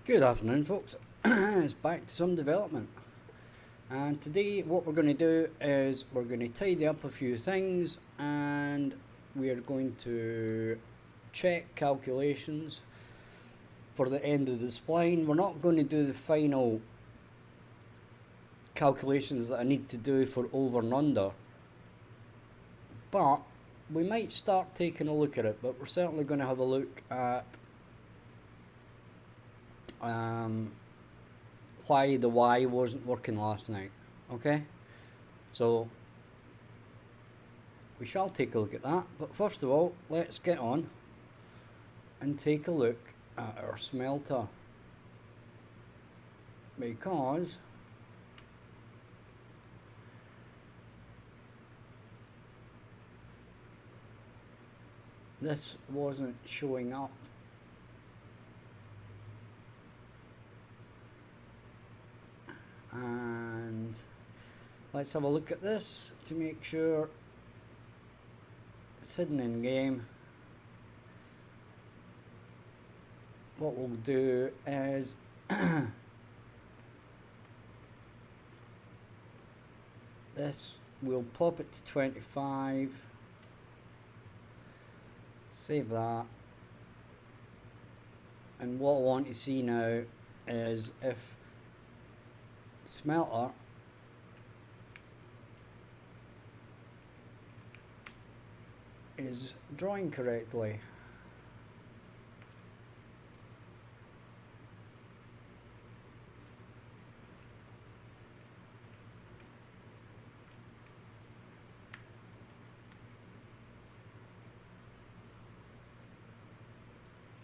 Good afternoon, folks. It's back to some development, and today what we're going to do is we're going to tidy up a few things, and we're going to check calculations for the end of the spline. We're not going to do the final calculations that I need to do for over and under, but we might start taking a look at it. But we're certainly going to have a look at why the Y wasn't working last night. Okay, so we shall take a look at that, but first of all, let's get on and take a look at our smelter, because this wasn't showing up. And let's have a look at this to make sure it's hidden in game. What we'll do is this, we'll pop it to 25, save that, and what I want to see now is if smelter is drawing correctly.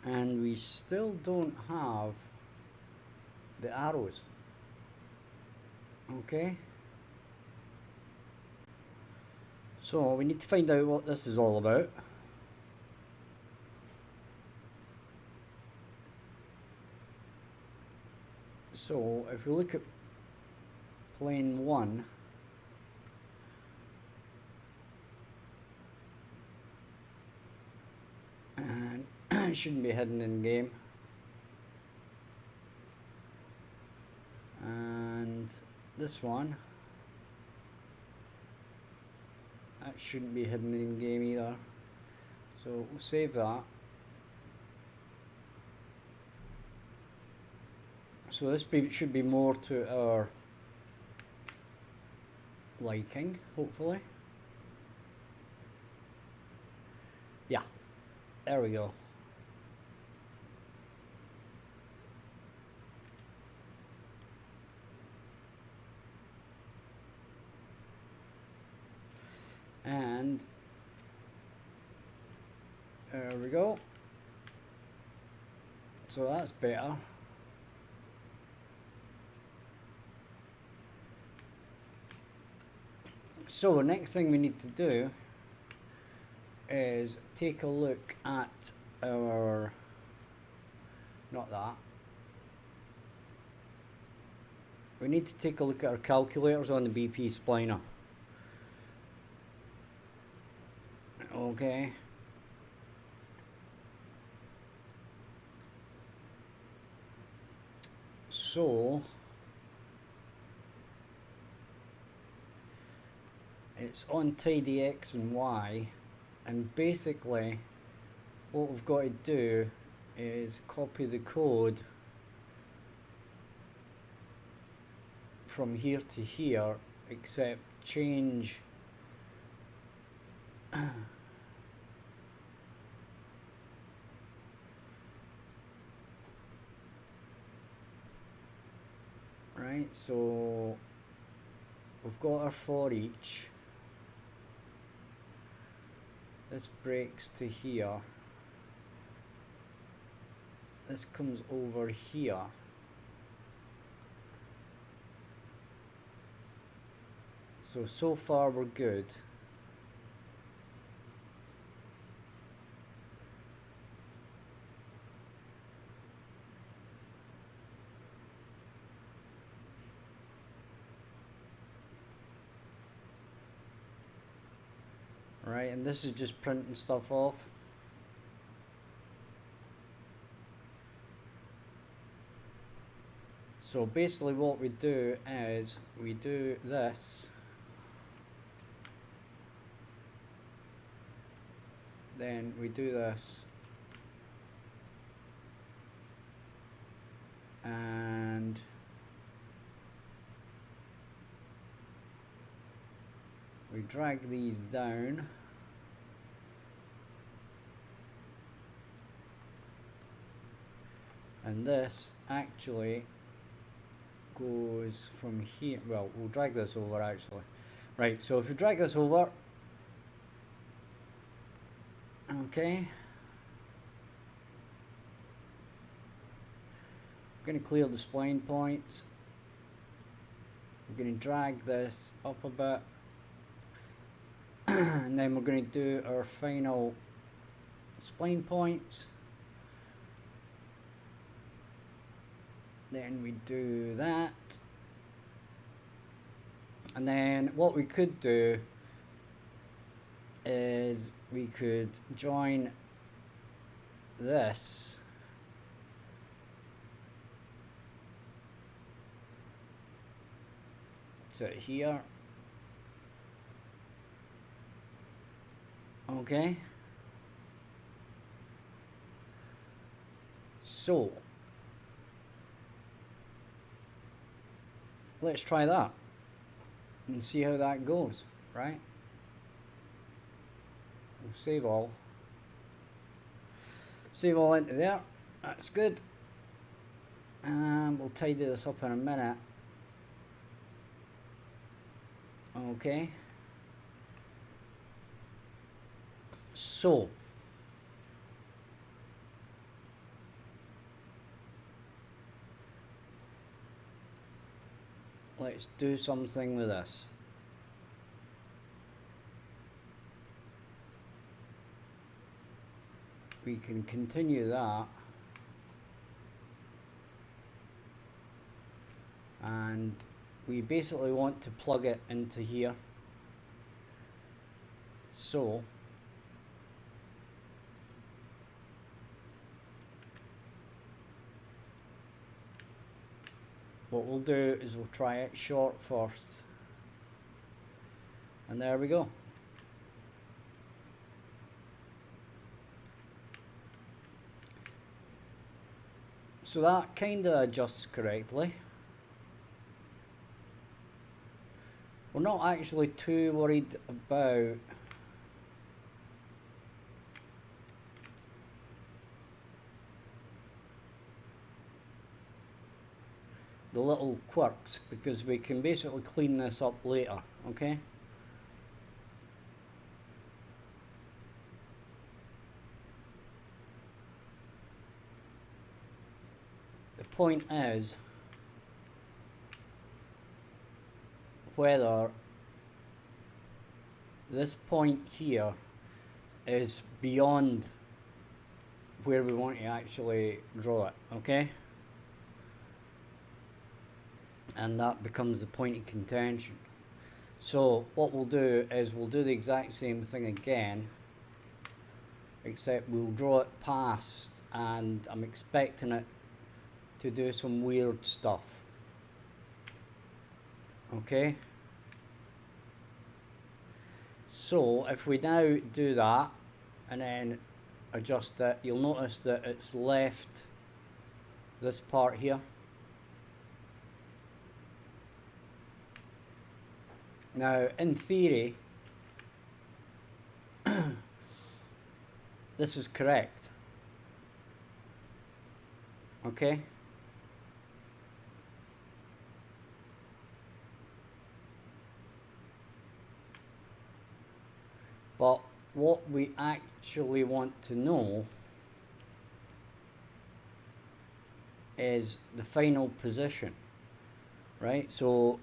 And we still don't have the arrows. Okay, so we need to find out what this is all about. So if we look at plane 1, and it shouldn't be hidden in game, and this one, that shouldn't be hidden in game either, so we'll save that. So this should be more to our liking, hopefully. Yeah, there we go. And there we go. So that's better. So the next thing we need to do is take a look at our, not that, we need to take a look at our calculators on the BP spliner. Okay, so it's untidy X and Y, and basically what we've got to do is copy the code from here to here, except change right, so we've got our for each. This breaks to here. This comes over here. So far we're good. Right, and this is just printing stuff off. So basically what we do is we do this, then we do this, and we drag these down, and this actually goes from here. Well, we'll drag this over actually. Right, so if we drag this over, okay, I'm going to clear the spline points. We're going to drag this up a bit, and then we're going to do our final spline points. Then we do that, and then what we could do is we could join this to here. Okay, so let's try that and see how that goes, right? We'll save all into there. That's good. And we'll tidy this up in a minute. Okay. So let's do something with this. We can continue that, and we basically want to plug it into here. So what we'll do is we'll try it short first, and there we go. So that kind of adjusts correctly. We're not actually too worried about the little quirks, because we can basically clean this up later, okay? The point is whether this point here is beyond where we want to actually draw it, okay? And that becomes the point of contention. So what we'll do is we'll do the exact same thing again, except we'll draw it past, and I'm expecting it to do some weird stuff. Okay? So if we now do that and then adjust it, you'll notice that it's left this part here. Now, in theory, this is correct. Okay? But what we actually want to know is the final position, right? So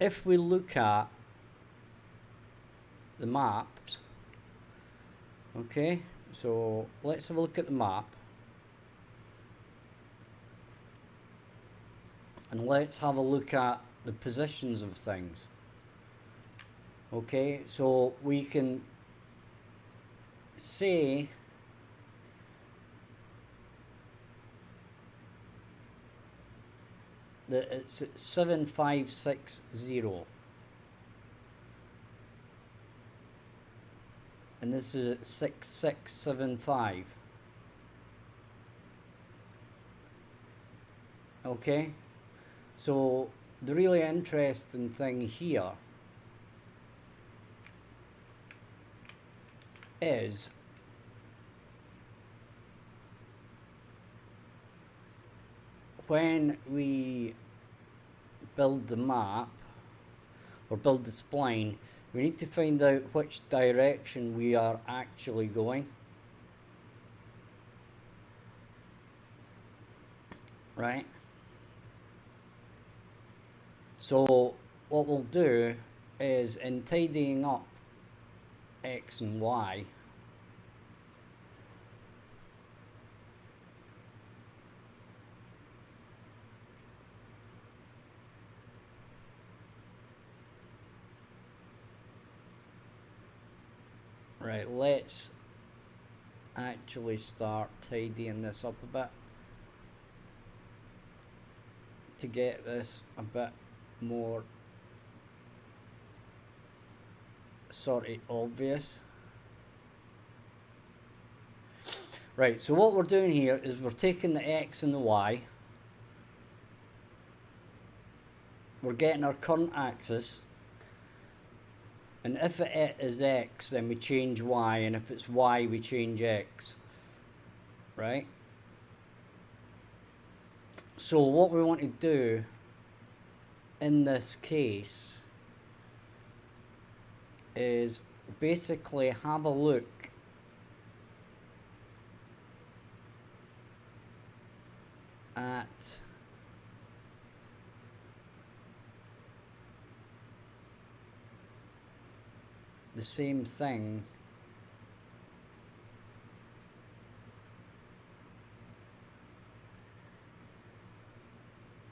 if we look at the maps, okay, so let's have a look at the map, and let's have a look at the positions of things. Okay, so we can say that it's at 7560, and this is at 6675. Okay, so the really interesting thing here is when we build the map or build the spline, we need to find out which direction we are actually going. Right? So what we'll do is, in tidying up X and Y, right, let's actually start tidying this up a bit to get this a bit more sort of obvious. Right, so what we're doing here is we're taking the X and the Y, we're getting our current axis, and if it is X then we change Y, and if it's Y we change X, right? So what we want to do in this case is basically have a look at the same thing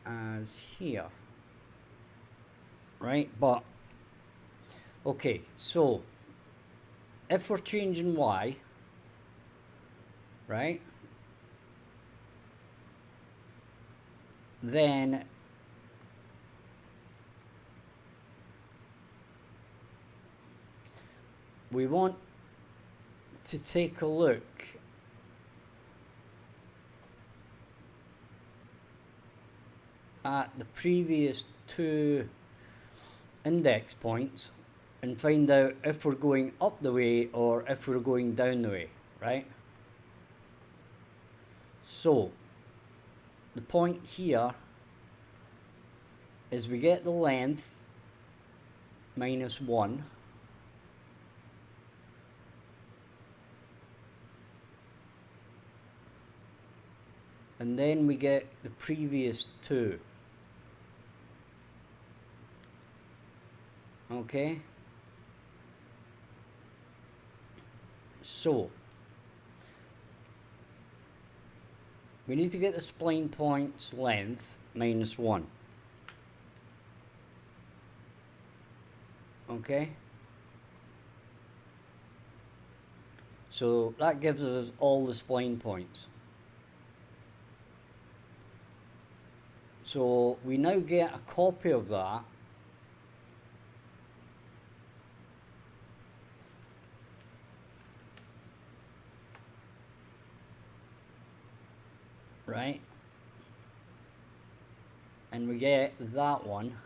as here, right? But okay, so if we're changing Y, right, then we want to take a look at the previous two index points and find out if we're going up the way or if we're going down the way, right? So the point here is we get the length minus 1, and then we get the previous two. Okay, so we need to get the spline point's length minus 1. Okay, so that gives us all the spline points. So we now get a copy of that right, and we get that one,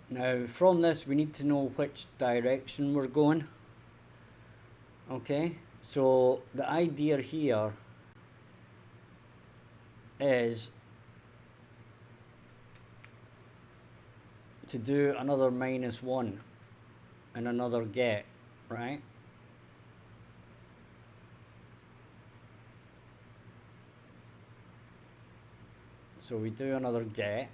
now from this we need to know which direction we're going. Okay, so the idea here is to do another minus 1 and another get, right? So we do another get,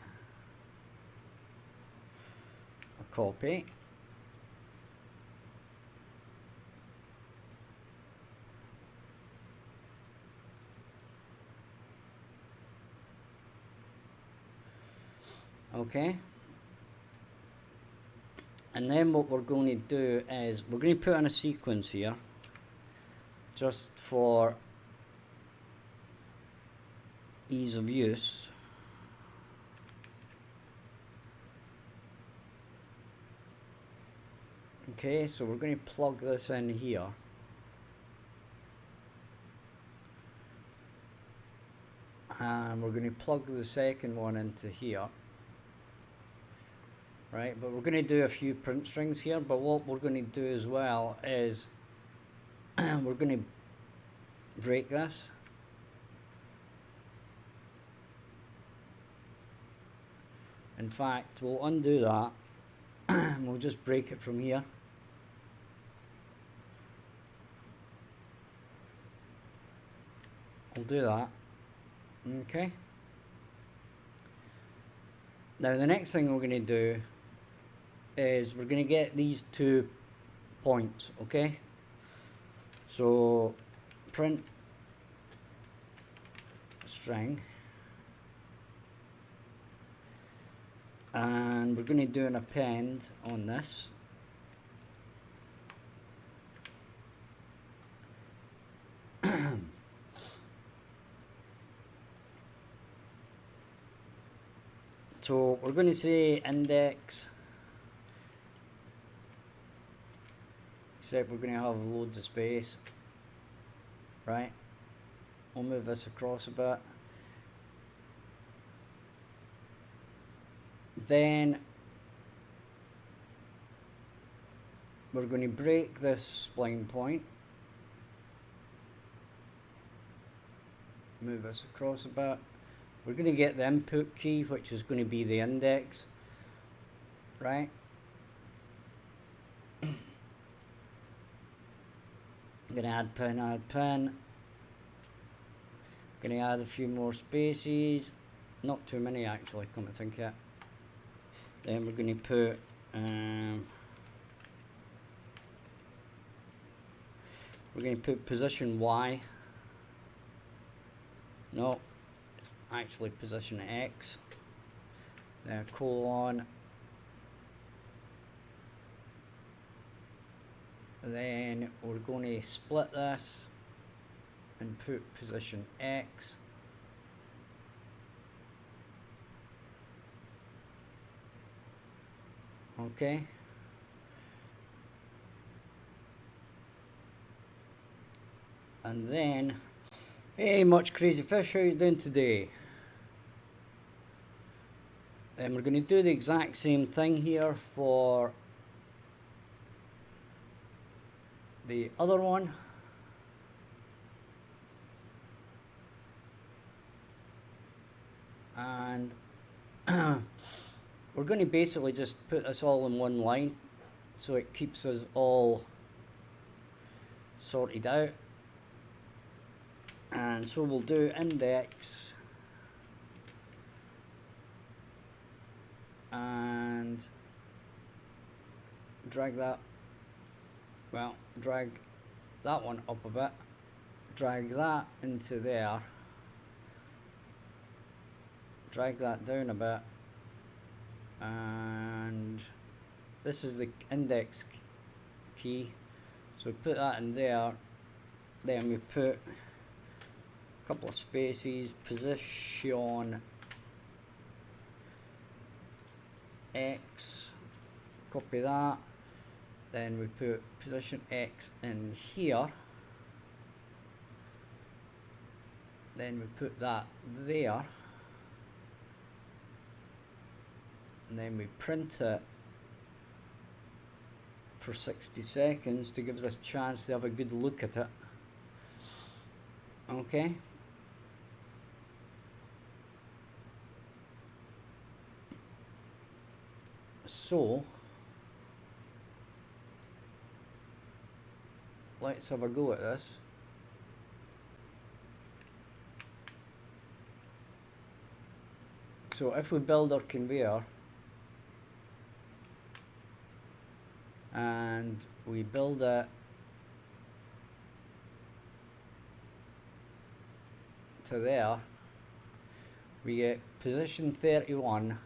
a copy, okay, and then what we're going to do is we're going to put in a sequence here just for ease of use. Okay, so we're going to plug this in here. And we're going to plug the second one into here. Right, but we're going to do a few print strings here, but what we're going to do as well is we're going to break this. In fact, we'll undo that and we'll just break it from here. We'll do that. Okay. Now the next thing we're going to do is we're going to get these 2 points, okay? So print string, and we're going to do an append on this. So we're going to say index, except we're going to have loads of space, right? We'll move this across a bit. Then we're going to break this spline point, move this across a bit. We're going to get the input key, which is going to be the index, right? I'm going to add pin, going to add a few more spaces, not too many actually, come to think of it. Then we're going to put position Y. No, it's actually position X. Then colon. Then we're going to split this and put position X. Okay. And then, hey, Much Crazy Fish, how you doing today? Then we're going to do the exact same thing here for the other one. And we're going to basically just put this all in one line so it keeps us all sorted out. And so we'll do index and drag that, well, drag that one up a bit, drag that into there, drag that down a bit, and this is the index key, so we put that in there. Then we put a couple of spaces, position X, copy that, then we put position X in here, then we put that there, and then we print it for 60 seconds to give us a chance to have a good look at it. Okay. So let's have a go at this. So if we build our conveyor and we build it to there, we get position 31,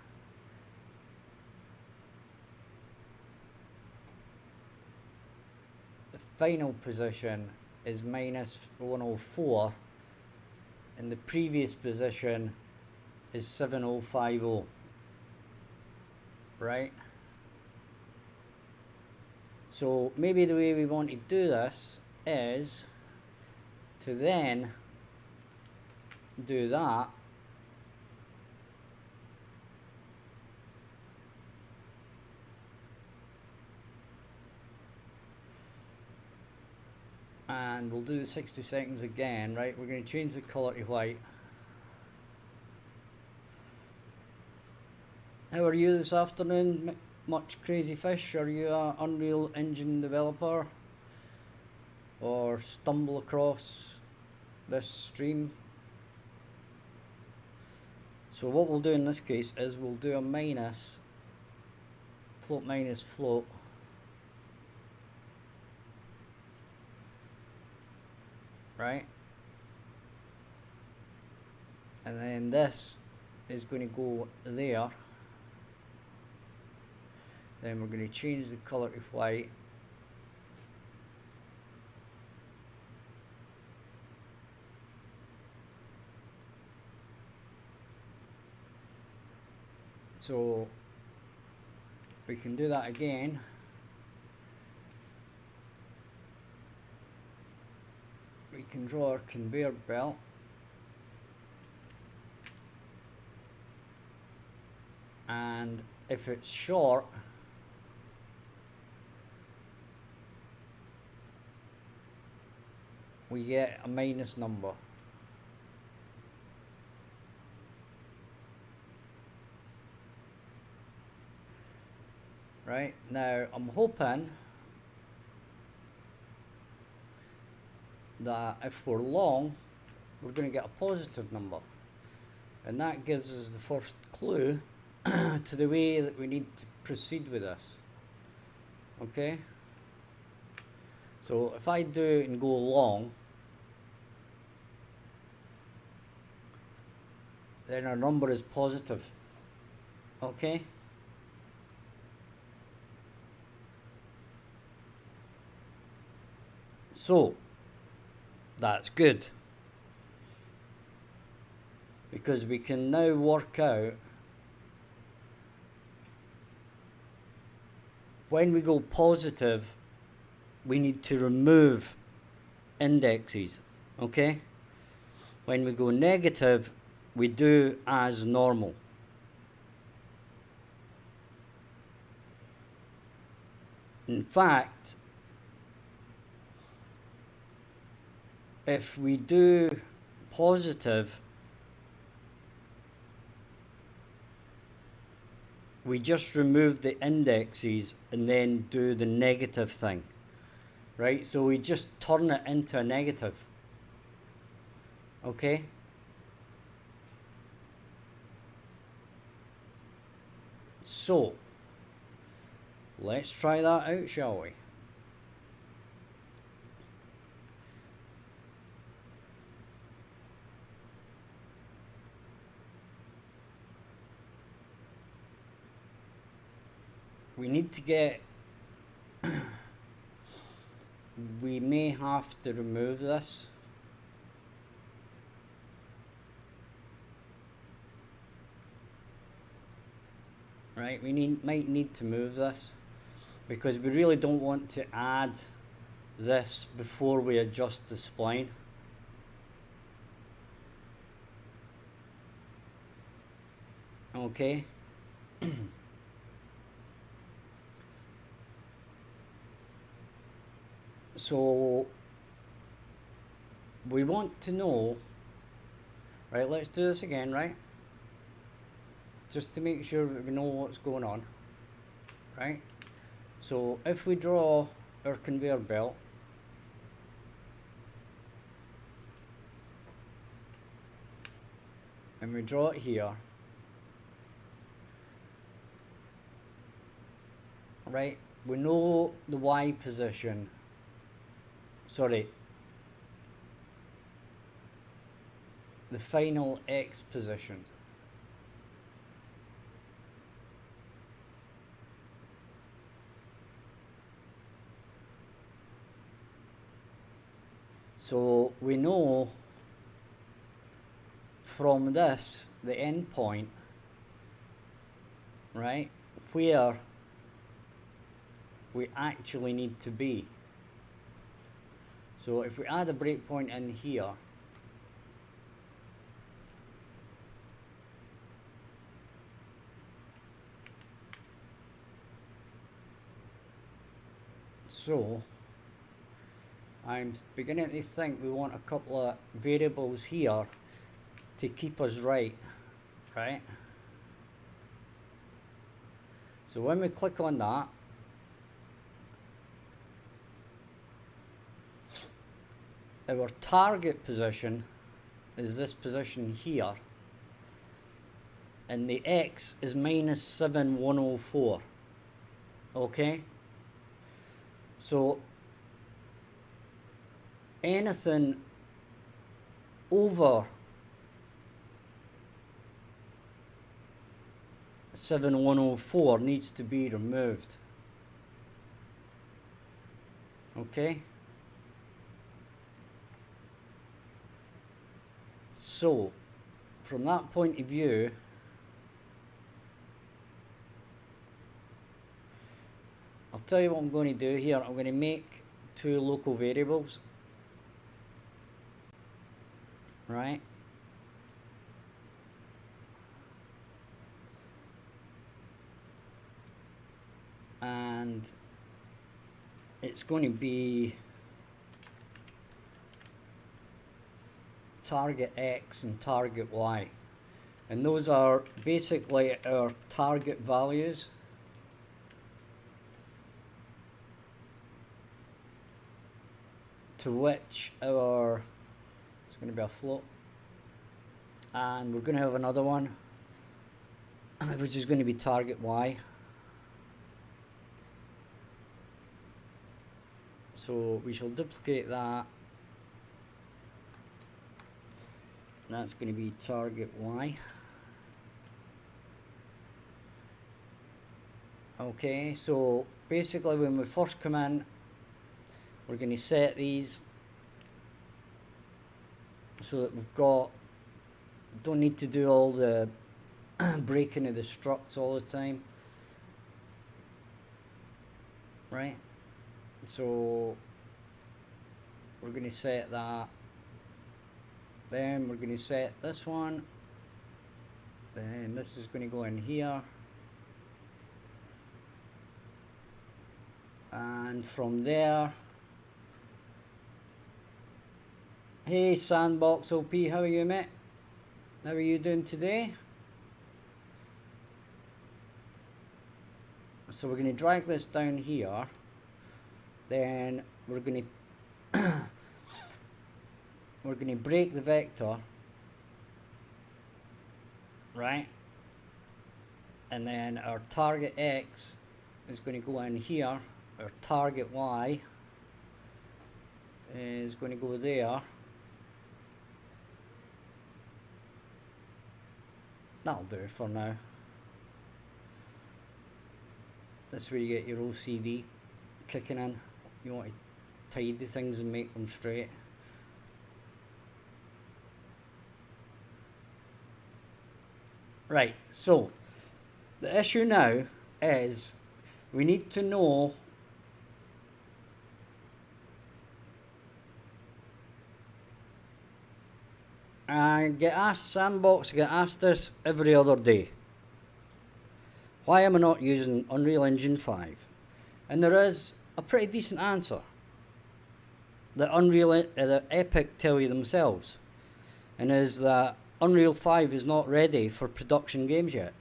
the final position is minus 104 and the previous position is 7050, right? So maybe the way we want to do this is to then do that and we'll do the 60 seconds again, right? We're going to change the color to white. How are you this afternoon? Much crazy fish? Are you a Unreal Engine developer or stumble across this stream? So what we'll do in this case is we'll do a minus float minus float, right? And then this is going to go there. Then we're going to change the color to white. So we can do that again. We can draw our conveyor belt. And if it's short, we get a minus number. Right, now I'm hoping that if we're long, we're going to get a positive number. And that gives us the first clue to the way that we need to proceed with this. Okay? So if I do and go long, then our number is positive. Okay? So, that's good. Because we can now work out when we go positive, we need to remove indexes. Okay? When we go negative, we do as normal. In fact, if we do positive, we just remove the indexes and then do the negative thing, right? So we just turn it into a negative, okay? So, let's try that out, shall we? We need to get, we may have to remove this. Right, we might need to move this because we really don't want to add this before we adjust the spline. Okay. So we want to know, right, let's do this again, right? Just to make sure that we know what's going on, right? So if we draw our conveyor belt, and we draw it here, right, we know the Y position, sorry, the final X position. So we know from this the endpoint, right, where we actually need to be. So if we add a breakpoint in here, so I'm beginning to think we want a couple of variables here to keep us right? So when we click on that, our target position is this position here, and the X is -7104. Okay? So anything over 7104 needs to be removed. Okay? So from that point of view, I'll tell you what I'm going to do here. I'm going to make two local variables, right? And it's going to be target X and target Y, and those are basically our target values. To which our, it's going to be a float, and we're going to have another one which is going to be target Y. So we shall duplicate that. That's going to be target Y. Okay, so basically when we first come in, we're going to set these so that we've got, don't need to do all the breaking of the structs all the time, right? So we're going to set that, then we're going to set this one, then this is going to go in here, and from there, hey Sandbox OP, how are you, mate? How are you doing today? So we're going to drag this down here, then we're going to we're going to break the vector, right? And then our target X is going to go in here, our target Y is going to go there. That'll do for now. That's where you get your OCD kicking in. You want to tidy things and make them straight. Right, so the issue now is we need to know I get asked, Sandbox, I get asked this every other day. Why am I not using Unreal Engine 5? And there is a pretty decent answer. The Epic tell you themselves, and is that Unreal 5 is not ready for production games yet.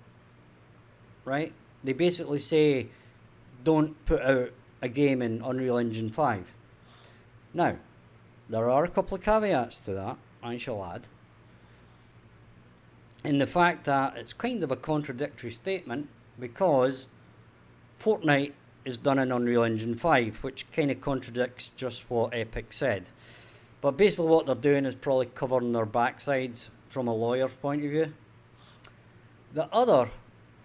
Right? They basically say don't put out a game in Unreal Engine 5. Now, there are a couple of caveats to that, I shall add. In the fact that it's kind of a contradictory statement, because Fortnite is done in Unreal Engine 5, which kind of contradicts just what Epic said. But basically what they're doing is probably covering their backsides from a lawyer's point of view. The other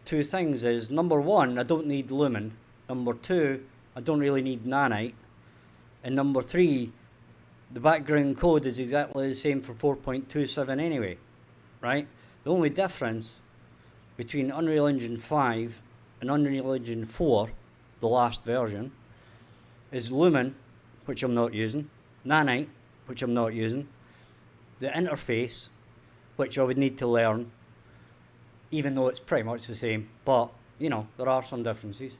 two things is, number one, I don't need Lumen. Number two, I don't really need Nanite. And number three, the background code is exactly the same for 4.27 anyway, right? The only difference between Unreal Engine 5 and Unreal Engine 4, the last version, is Lumen, which I'm not using, Nanite, which I'm not using, the interface, which I would need to learn, even though it's pretty much the same, but, you know, there are some differences.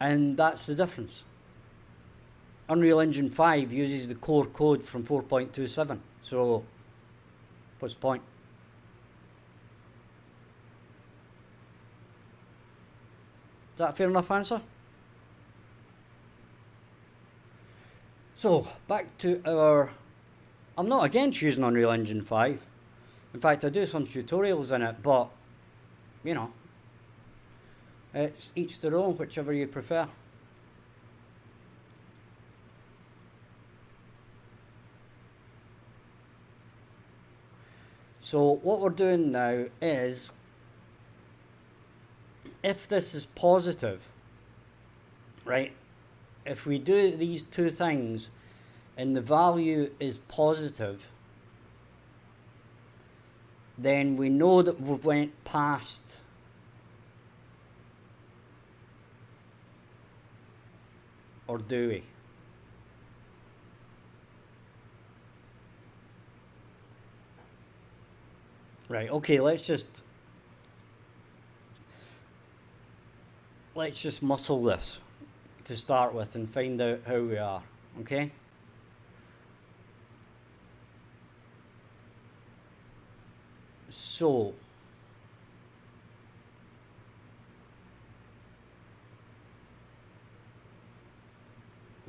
And that's the difference. Unreal Engine 5 uses the core code from 4.27, so what's the point? Is that a fair enough answer? So, back to our... I'm not against using Unreal Engine 5. In fact, I do some tutorials in it, but, you know, it's each their own, whichever you prefer. So, what we're doing now is, if this is positive, right, if we do these two things and the value is positive, then we know that we've went past or do we? Right, okay, let's just muscle this to start with and find out how we are, okay? So,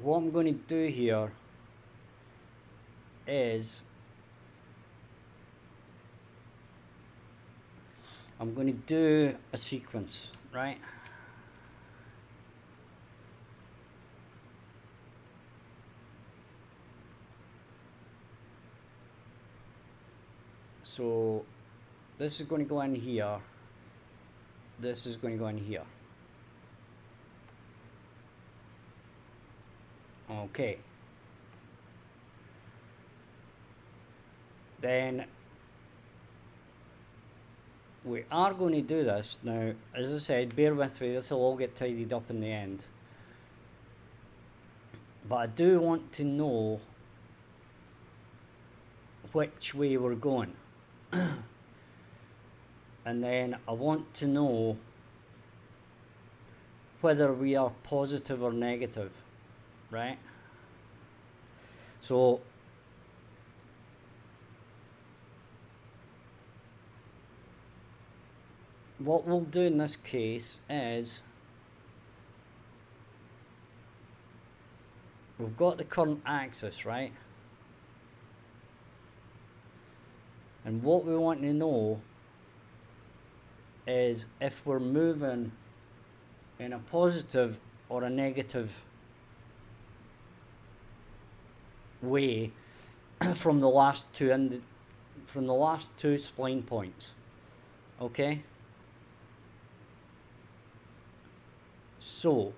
what I'm going to do here is I'm going to do a sequence, right? So this is going to go in here. This is going to go in here. Okay. Then we are going to do this. Now, as I said, bear with me, this will all get tidied up in the end. But I do want to know which way we're going. And then I want to know whether we are positive or negative, right? So what we'll do in this case is we've got the current axis, right? And what we want to know is if we're moving in a positive or a negative way from the last two spline points. Okay? So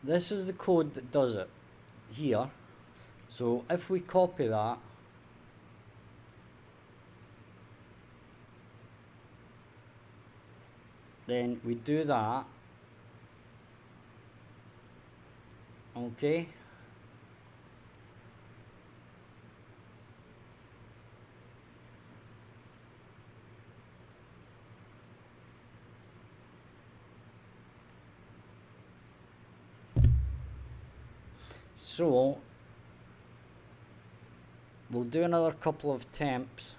this is the code that does it here. So if we copy that, then we do that. Okay. So we'll do another couple of temps.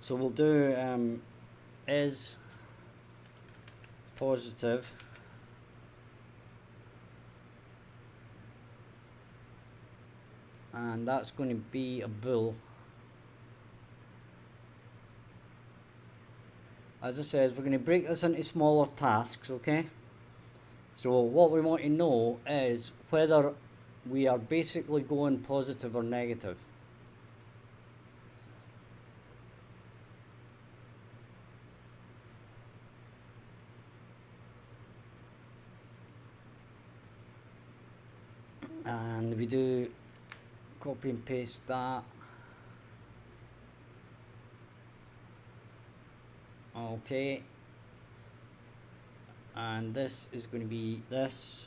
So we'll do is positive and that's going to be a bool. As I said, we're going to break this into smaller tasks, okay? So what we want to know is whether we are basically going positive or negative. and we do copy and paste that. Okay, and this is going to be this,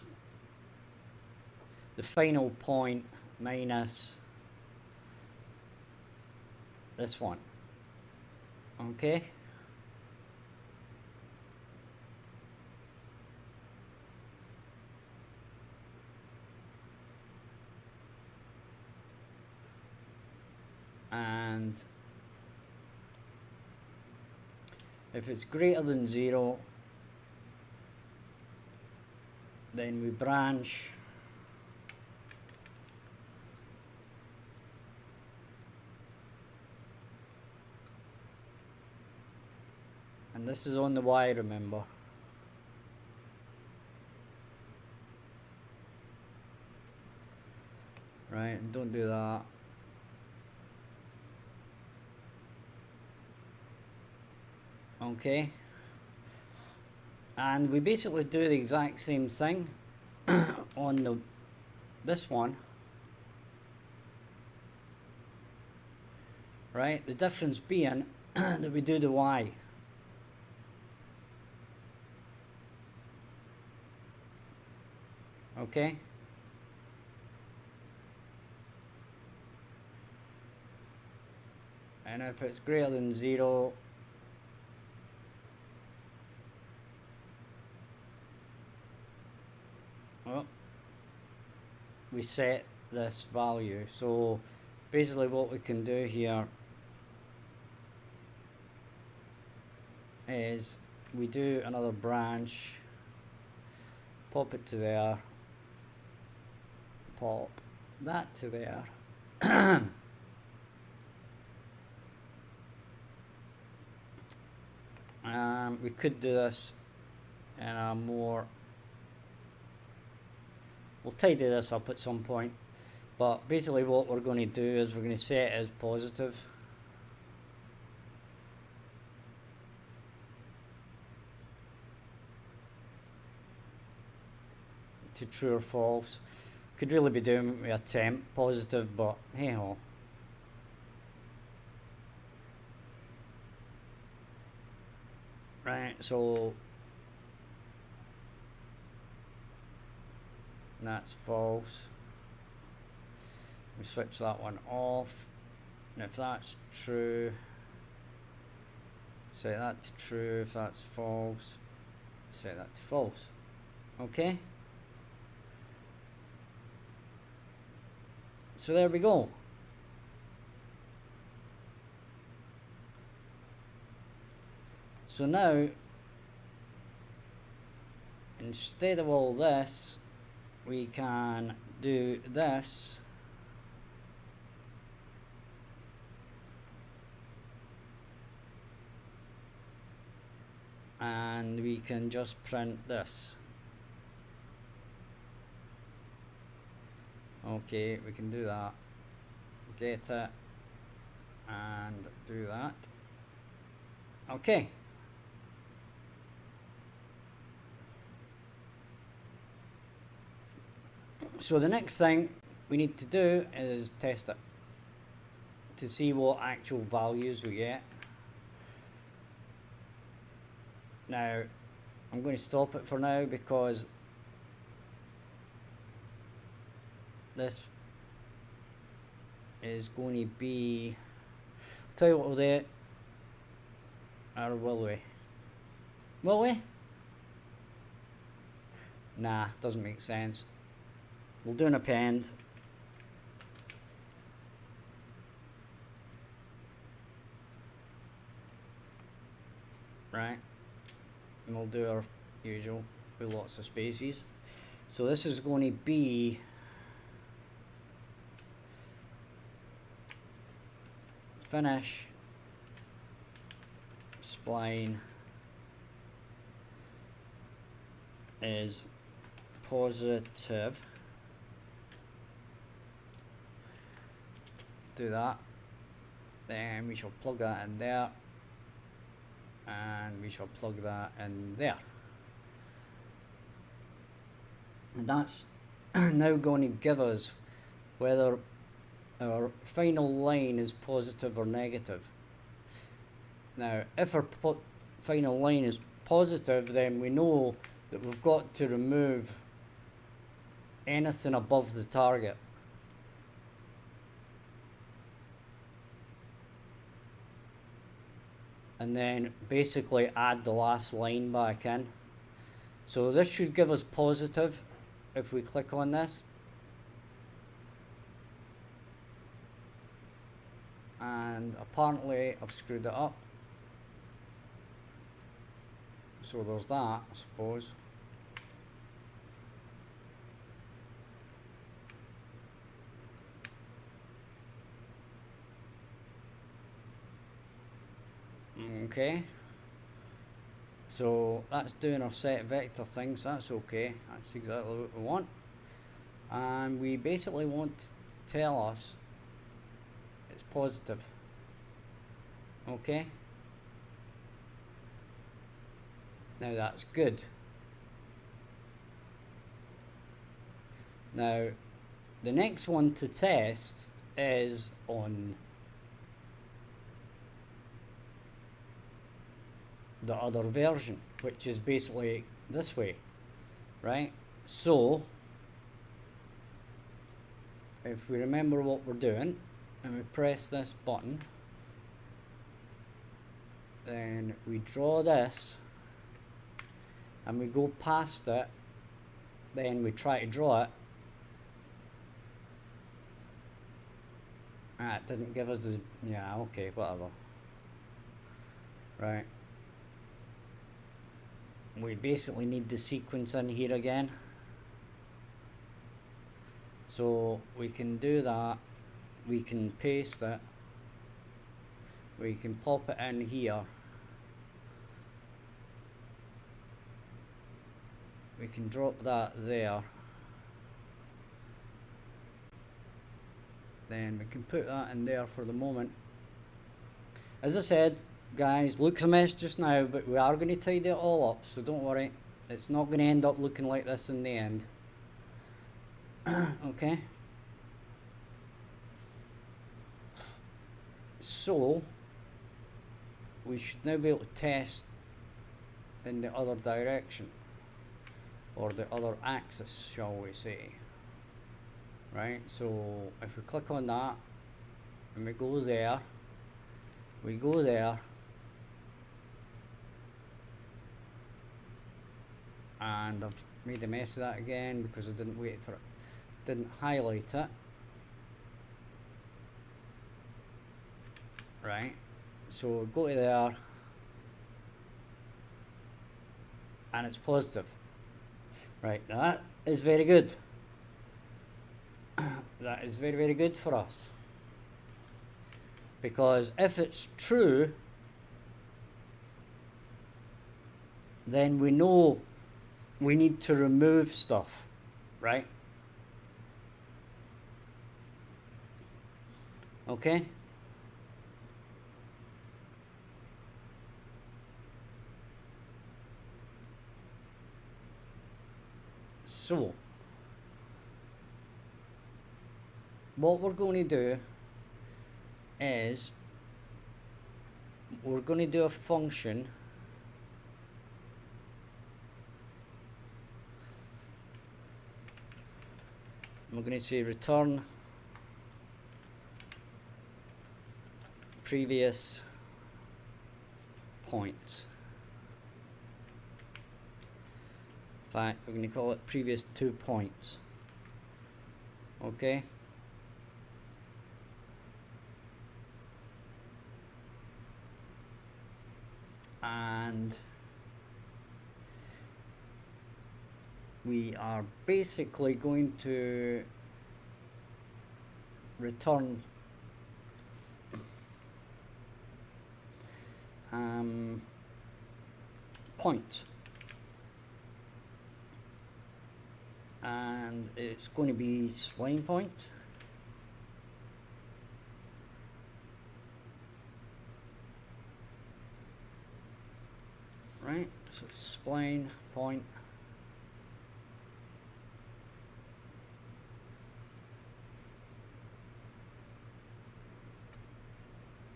the final point minus this one. Okay, and if it's greater than 0, then we branch and this is on the Y, remember. Right, and don't do that. Okay, and we basically do the exact same thing on this one, right? The difference being that we do the Y. Okay, and if it's greater than 0, well, we set this value. So basically what we can do here is we do another branch, pop it to there, pop that to there. We could do this in a more, we'll tidy this up at some point, but basically what we're going to do is we're going to set it as positive. To true or false. Could really be doing it with a temp positive, but hey ho. Right, so that's false. We switch that one off, and if that's true, set that to true. If that's false, set that to false. Okay, so there we go. So now, instead of all this, we can do this. And we can just print this. Okay, we can do that. Get it and do that. Okay. So the next thing we need to do is test it to see what actual values we get. Now, I'm going to stop it for now because this is going to be, I'll tell you what we'll do, or will we? Will we? Nah, doesn't make sense. We'll do an append. Right, and we'll do our usual with lots of spaces. So this is going to be finish spline is positive. Do that, then we shall plug that in there, and we shall plug that in there, and that's now going to give us whether our final line is positive or negative. Now, if our final line is positive, then we know that we've got to remove anything above the target. And then basically add the last line back in. So this should give us positive if we click on this. And apparently I've screwed it up. So there's that, I suppose. Okay, so that's doing our set vector things. That's okay, that's exactly what we want. And we basically want to tell us it's positive. Okay, now that's good. Now the next one to test is on the other version, which is basically this way, right? So if we remember what we're doing and we press this button, then we draw this and we go past it, then we try to draw it. It didn't give us the, yeah, okay, whatever. Right. We basically need the sequence in here again. So we can do that. We can paste it. We can pop it in here. We can drop that there. Then we can put that in there for the moment. As I said, guys, looks a mess just now, but we are going to tidy it all up, so don't worry. It's not going to end up looking like this in the end. Okay. So we should now be able to test in the other direction, or the other axis, shall we say. Right, so if we click on that and we go there, and I've made a mess of that again because I didn't wait for it, didn't highlight it. Right, so go to there and it's positive. Right, now that is very good. That is very, very good for us, because if it's true, then we know we need to remove stuff, right? Okay? So what we're going to do is we're going to do a function we're going to say return previous points. In fact, we're going to call it previous 2 points. Okay? And we are basically going to return points, and it's going to be spline point. Right, so it's spline point,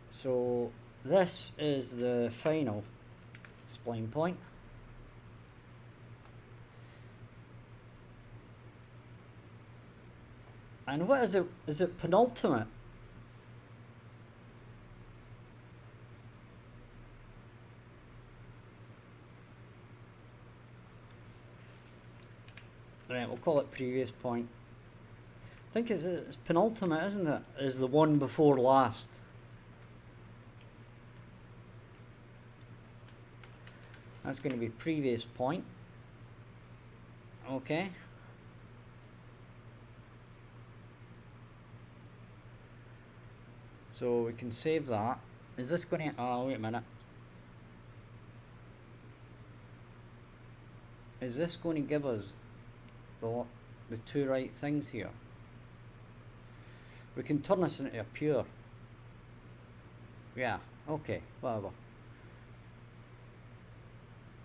So this is the final spline point. And what is it? Is it penultimate? Right, we'll call it previous point. I think it's penultimate, isn't it? Is the one before last. That's going to be previous point. Okay. So we can save that. Is this going to... Oh, wait a minute. Is this going to give us the two right things here? We can turn this into a pure. Yeah, okay, whatever.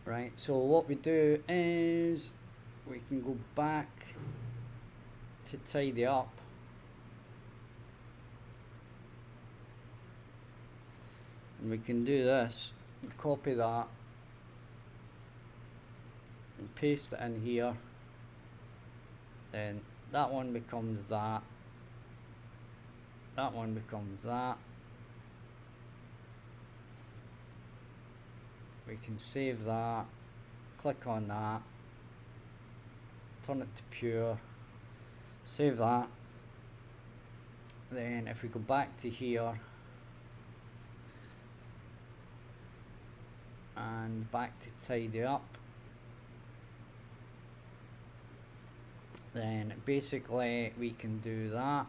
Right, so what we do is we can go back to tidy up. And we can do this, copy that, and paste it in here. Then that one becomes that. That one becomes that. We can save that, click on that, turn it to pure, save that. Then if we go back to here and back to tidy up, then basically we can do that.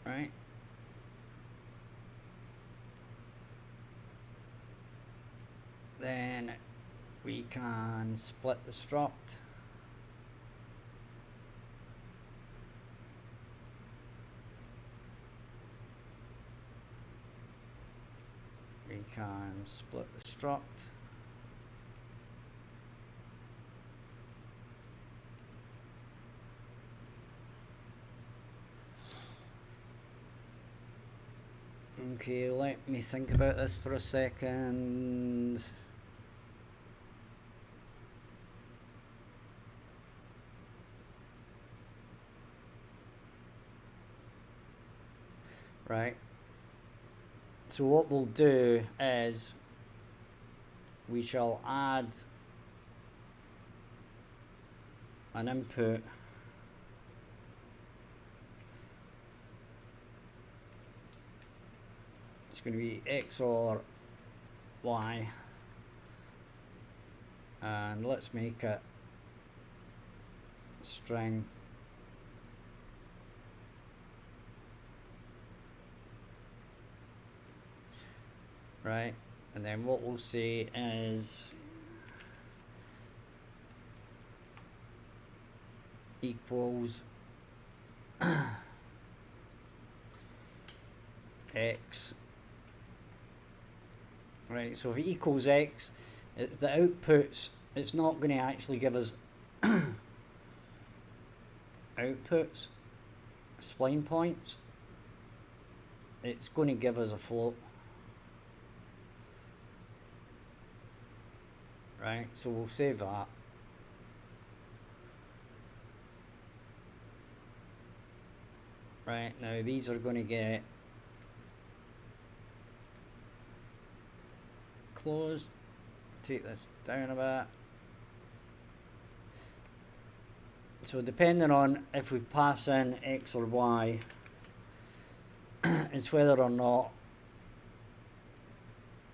Right. Then we can split the struct. We can split the struct. Okay, let me think about this for a second. Right. So what we'll do is we shall add an input it's going to be X or Y, and let's make it string. Right, and then what we'll say is equals X. Right, so if it equals X, it's the outputs, it's not going to actually give us outputs, spline points, it's going to give us a float. Right, so we'll save that. Right, now these are going to get closed. Take this down a bit. So depending on if we pass in X or Y, it's whether or not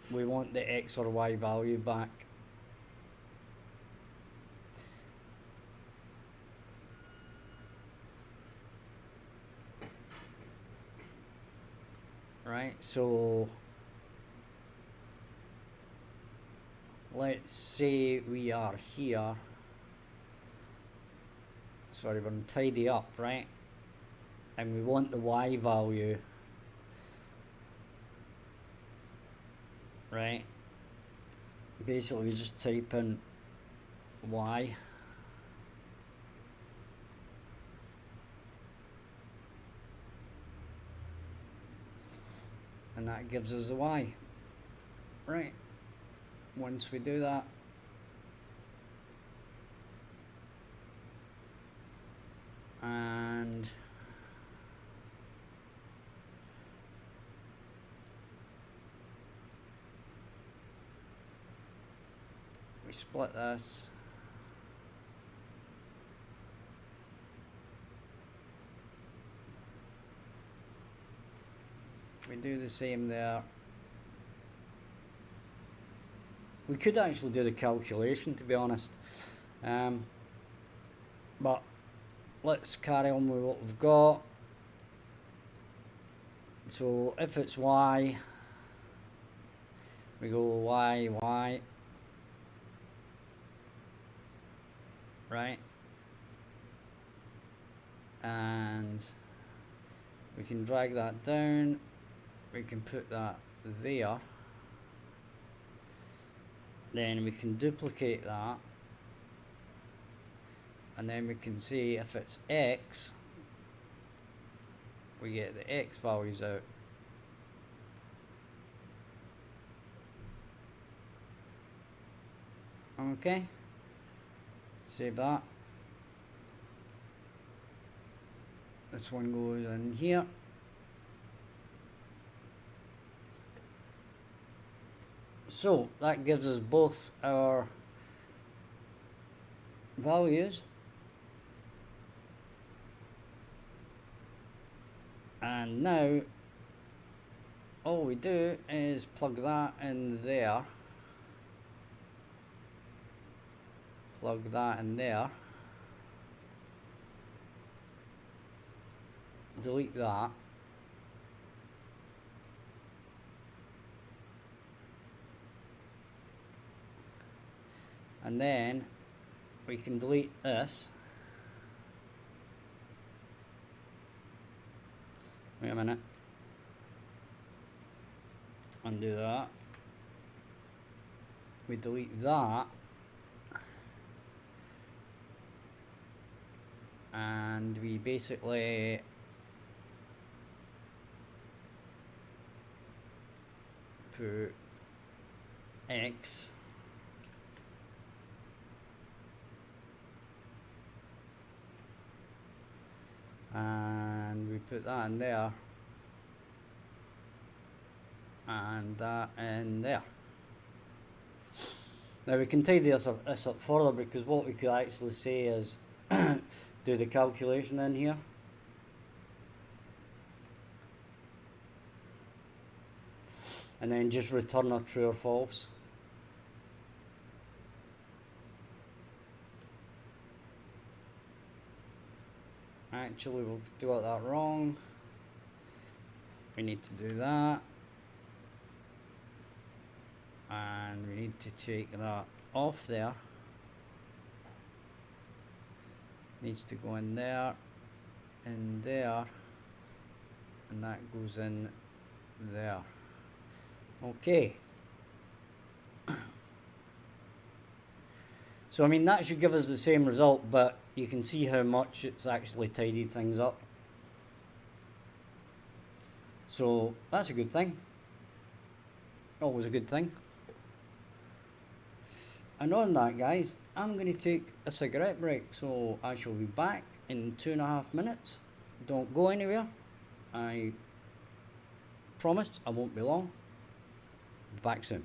we want the X or Y value back. Right, so let's say we are here. Sorry, we're going to tidy up, right? And we want the Y value, right? Basically, we just type in Y. that gives us the y. Right, once we do that, and we split this, we do the same there. We could actually do the calculation, to be honest, but let's carry on with what we've got. So if it's y, we go y, right, and we can drag that down, we can put that there, then we can duplicate that, and then we can see if it's x, we get the x values out. Okay, save that. This one goes in here. So that gives us both our values, and now all we do is plug that in there, plug that in there, delete that, and then we can delete this. Wait a minute. Undo that. We delete that. And we basically put x and we put that in there and that in there. Now we can tidy this up further, because what we could actually say is do the calculation in here. And then just return a true or false. Actually, we'll do that wrong. We need to do that. And we need to take that off there. Needs to go in there, and that goes in there. Okay. So I mean, that should give us the same result, but you can see how much it's actually tidied things up. So that's a good thing. Always a good thing. And on that, guys, I'm going to take a cigarette break, so I shall be back in 2.5 minutes. Don't go anywhere. I promise I won't be long. Back soon.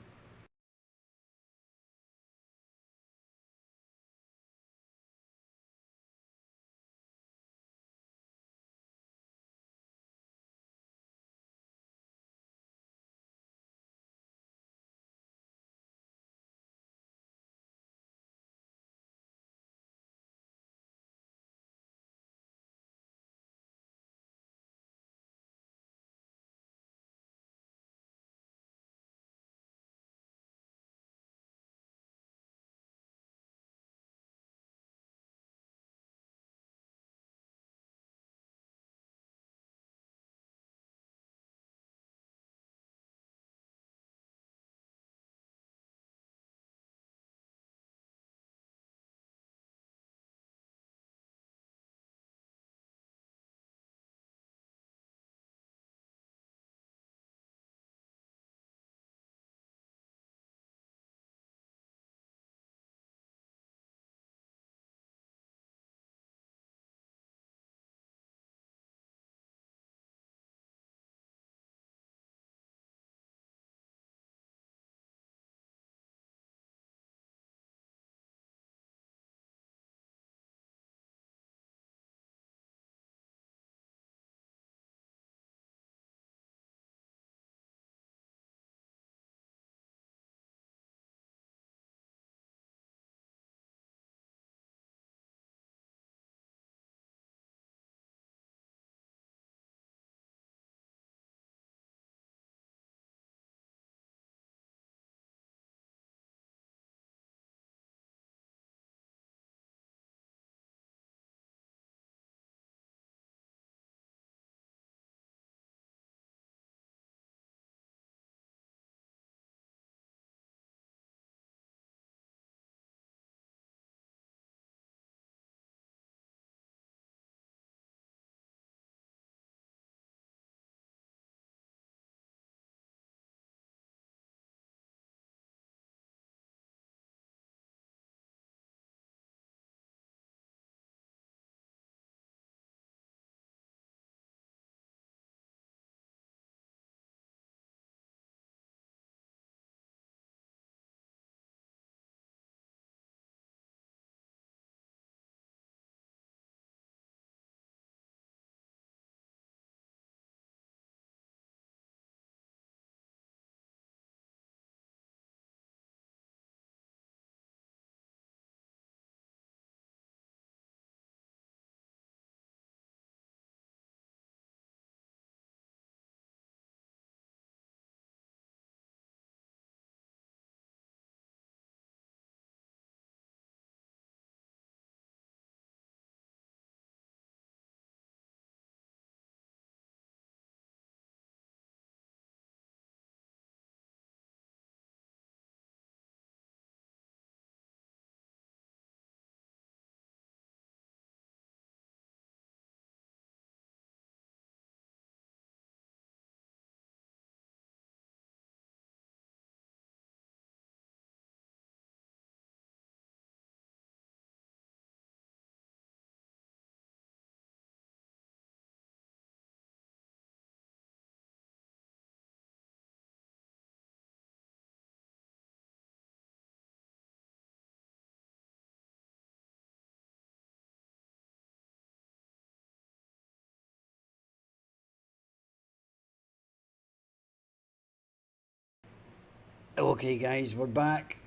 Okay guys, we're back.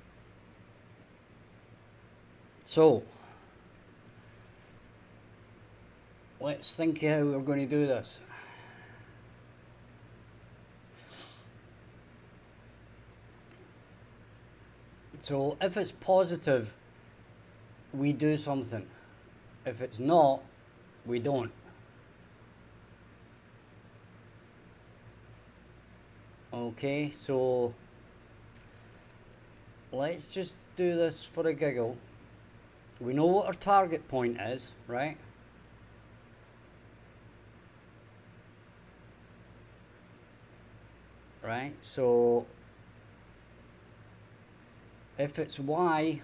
So, let's think how we're going to do this. So, if it's positive, we do something. If it's not, we don't. Okay, so let's just do this for a giggle. We know what our target point is, right? Right, so if it's Y,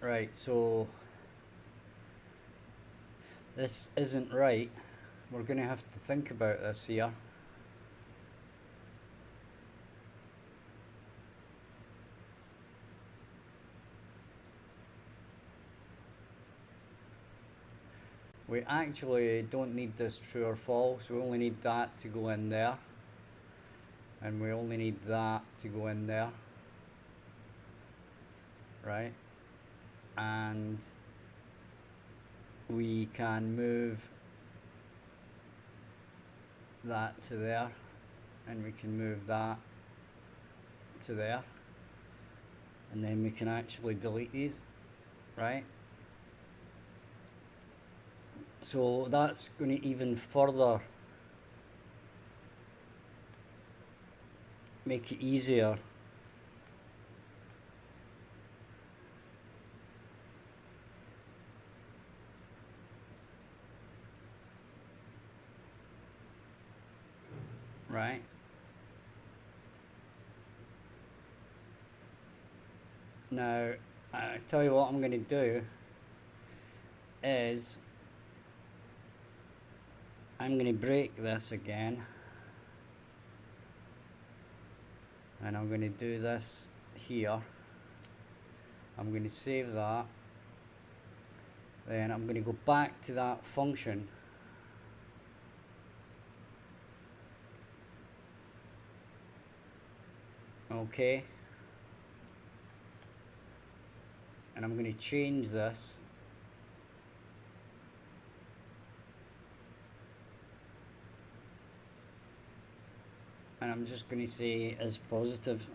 right, so this isn't right. We're going to have to think about this here. We actually don't need this true or false. We only need that to go in there. And we only need that to go in there. Right? And we can move that to there. And we can move that to there. And then we can actually delete these. Right? So that's going to even further make it easier right? Now, I tell you what I'm going to do is I'm going to break this again, and I'm going to do this here. I'm going to save that, then I'm going to go back to that function, okay, and I'm going to change this and I'm just going to say is positive.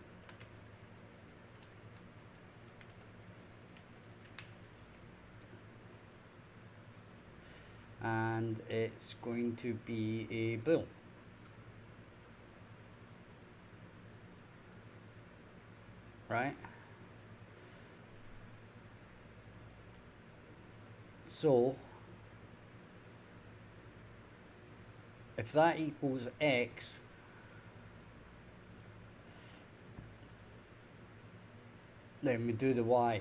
And it's going to be a bool. Right? So, if that equals X, then we do the Y.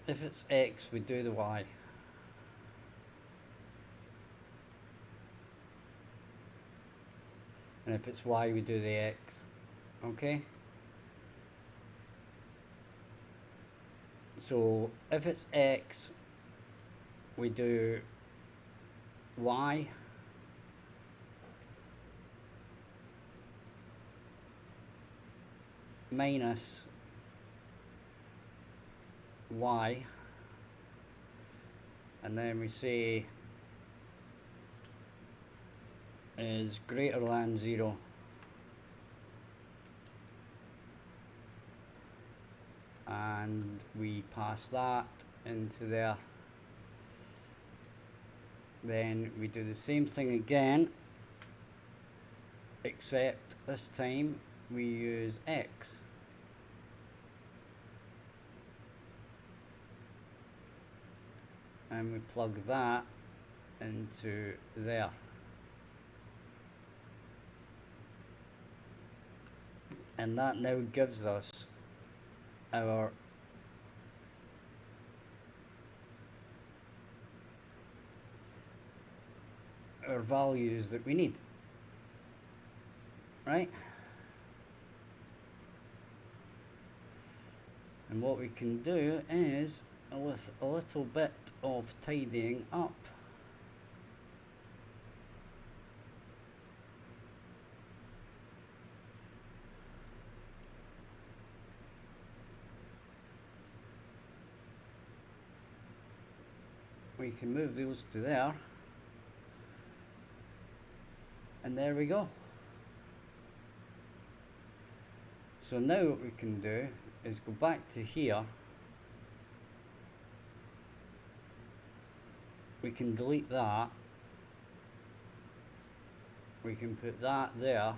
If it's X, we do the Y. And if it's Y, we do the X. Okay? So, if it's X, we do Y. Minus Y, and then we say is greater than 0, and we pass that into there. Then we do the same thing again, except this time we use X. And we plug that into there. and that now gives us our values that we need, right? And what we can do is, with a little bit of tidying up, we can move those to there, and there we go. So now what we can do is go back to here. We can delete that. We can put that there.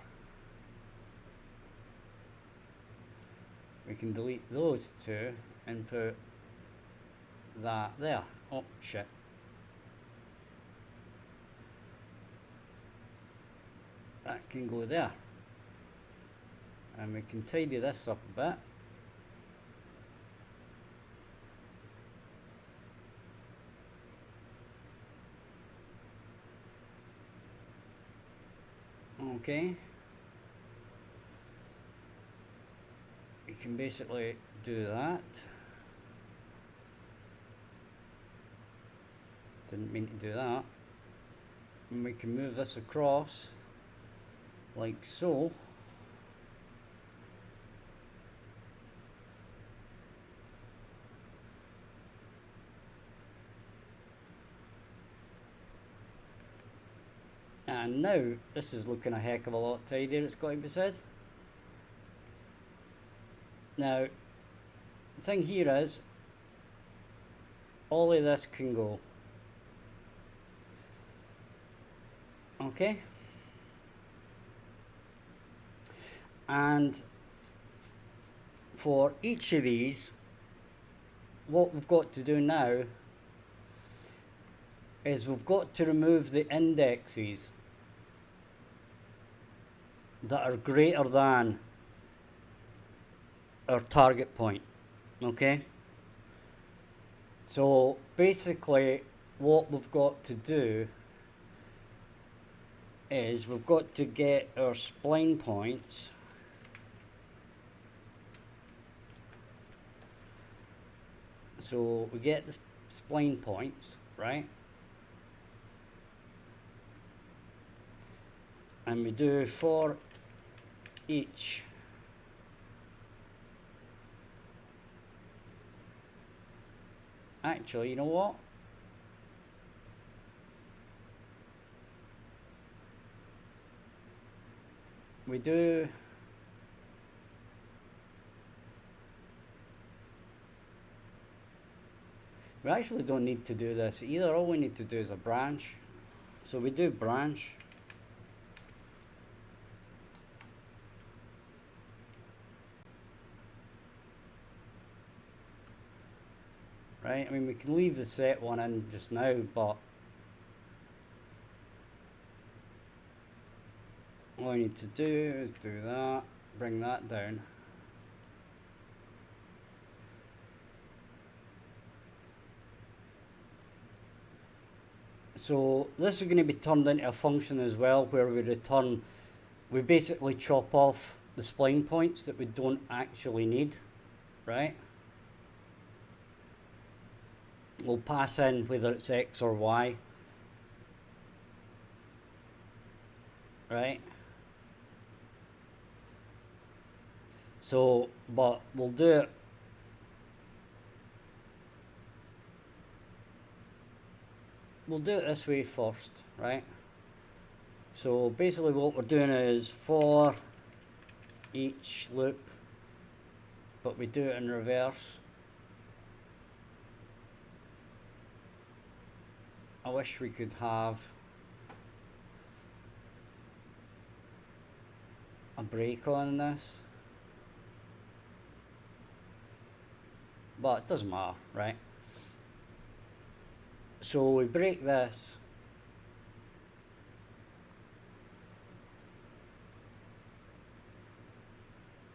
We can delete those two and put that there. Oh shit. That can go there. And we can tidy this up a bit. Okay. We can basically do that. Didn't mean to do that. And we can move this across like so. And now this is looking a heck of a lot tidier, it's got to be said. Now, the thing here is, all of this can go. Okay? And for each of these, what we've got to do now is we've got to remove the indexes that are greater than our target point. Okay? So basically what we've got to do is we've got to get our spline points so we get the spline points, right? And we do for each actually, you know what? We do we actually don't need to do this either. All we need to do is a branch. So we do branch. Right, I mean we can leave the set one in just now, but all I need to do is do that, bring that down. So this is going to be turned into a function as well, where we return, we basically chop off the spline points that we don't actually need, right? We'll pass in whether it's X or Y, right? So, but we'll do it this way first, right? So basically what we're doing is for each loop, but we do it in reverse. I wish we could have a break on this, but it doesn't matter, right? So we break this,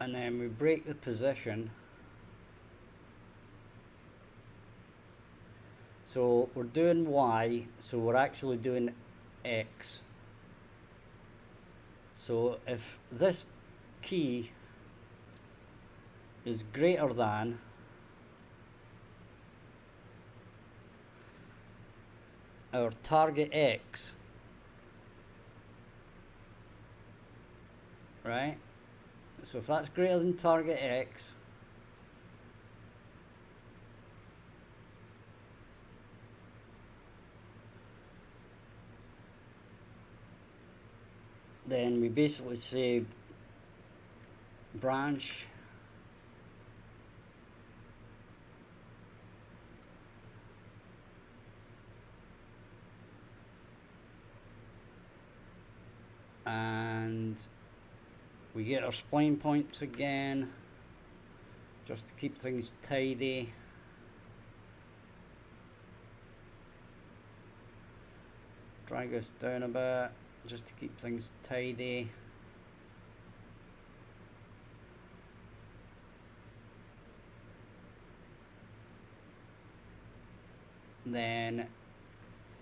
and then we break the position. So we're doing Y, so we're actually doing X. So if this key is greater than our target X, right? So if that's greater than target X, then we basically say branch and we get our spline points again just to keep things tidy. Drag us down a bit just to keep things tidy. Then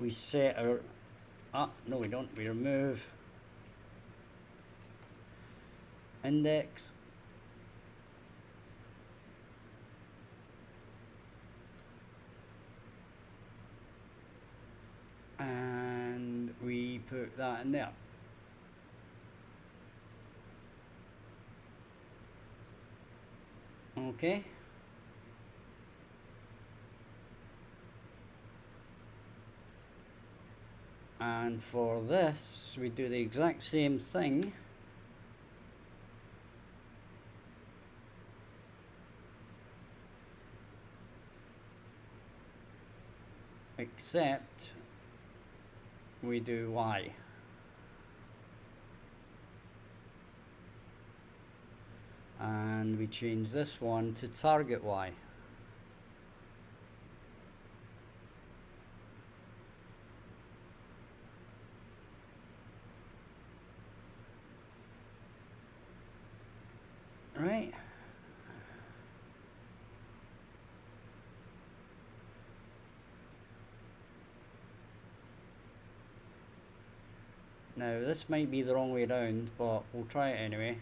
we set our, no we don't, we remove index and we put that in there. Okay. And for this, we do the exact same thing. Except we do Y. And we change this one to target Y. Right. Now this might be the wrong way around, but we'll try it anyway.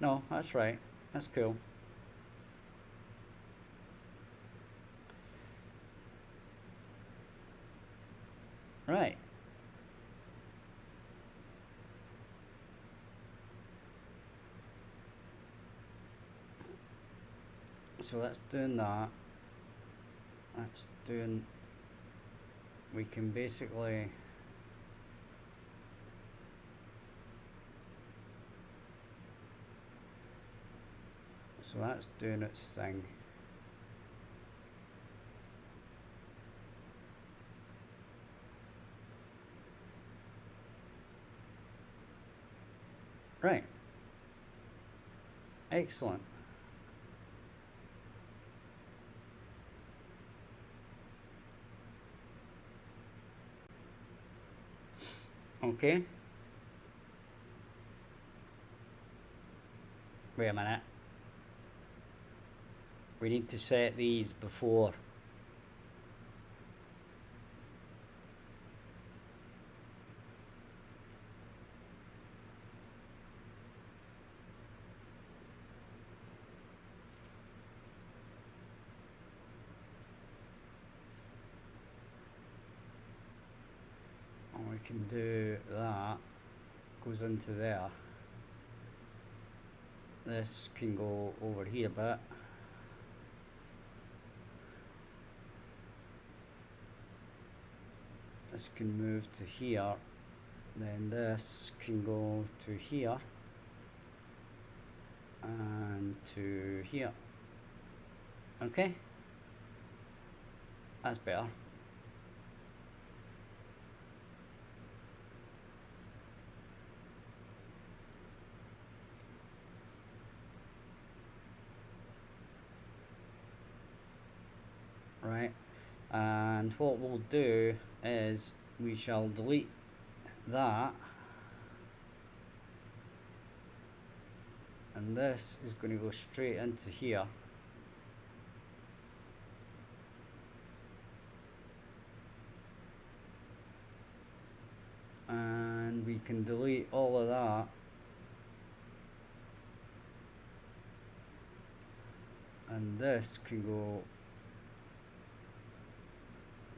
No, that's right. That's cool. Right. So that's doing that. That's doing, we can basically so that's doing its thing. Right. Excellent. Okay. Wait a minute. We need to set these before. We can do that, goes into there. This can go over here a bit. This can move to here, then this can go to here and to here. Okay, that's better. Right, And what we'll do is we shall delete that, and this is going to go straight into here. And we can delete all of that, and this can go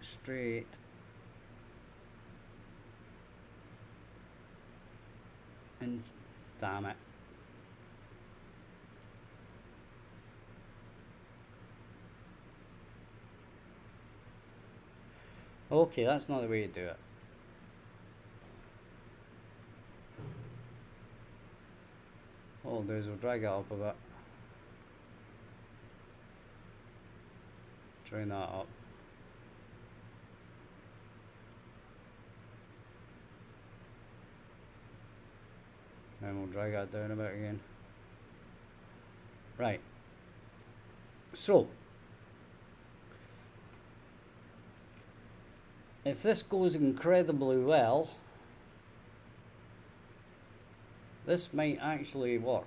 straight and damn it. Okay, that's not the way to do it. What we'll do is we'll drag it up a bit. Join that up. Then we'll drag that down a bit again. Right. So, if this goes incredibly well, this might actually work.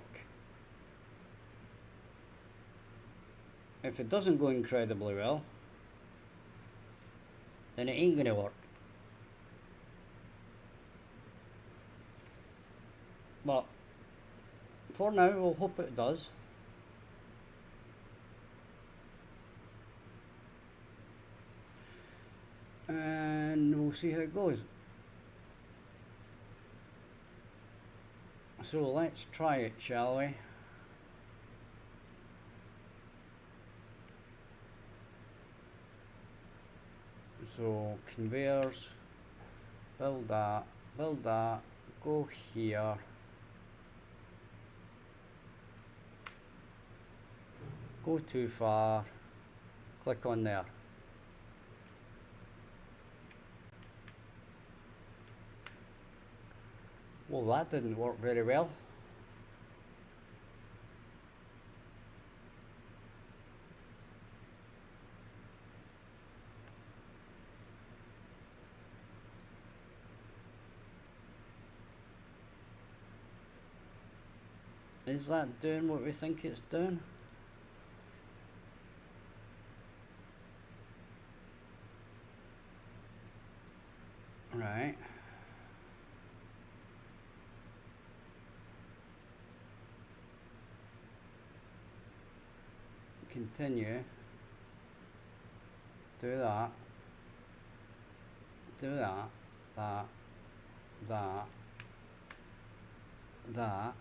If it doesn't go incredibly well, then it ain't gonna work. But for now, we'll hope it does. And we'll see how it goes. So let's try it, shall we? So conveyors, build that, go here. Go too far, click on there. Well, that didn't work very well. Is that doing what we think it's doing? Right. Continue. Do that. Do that. That.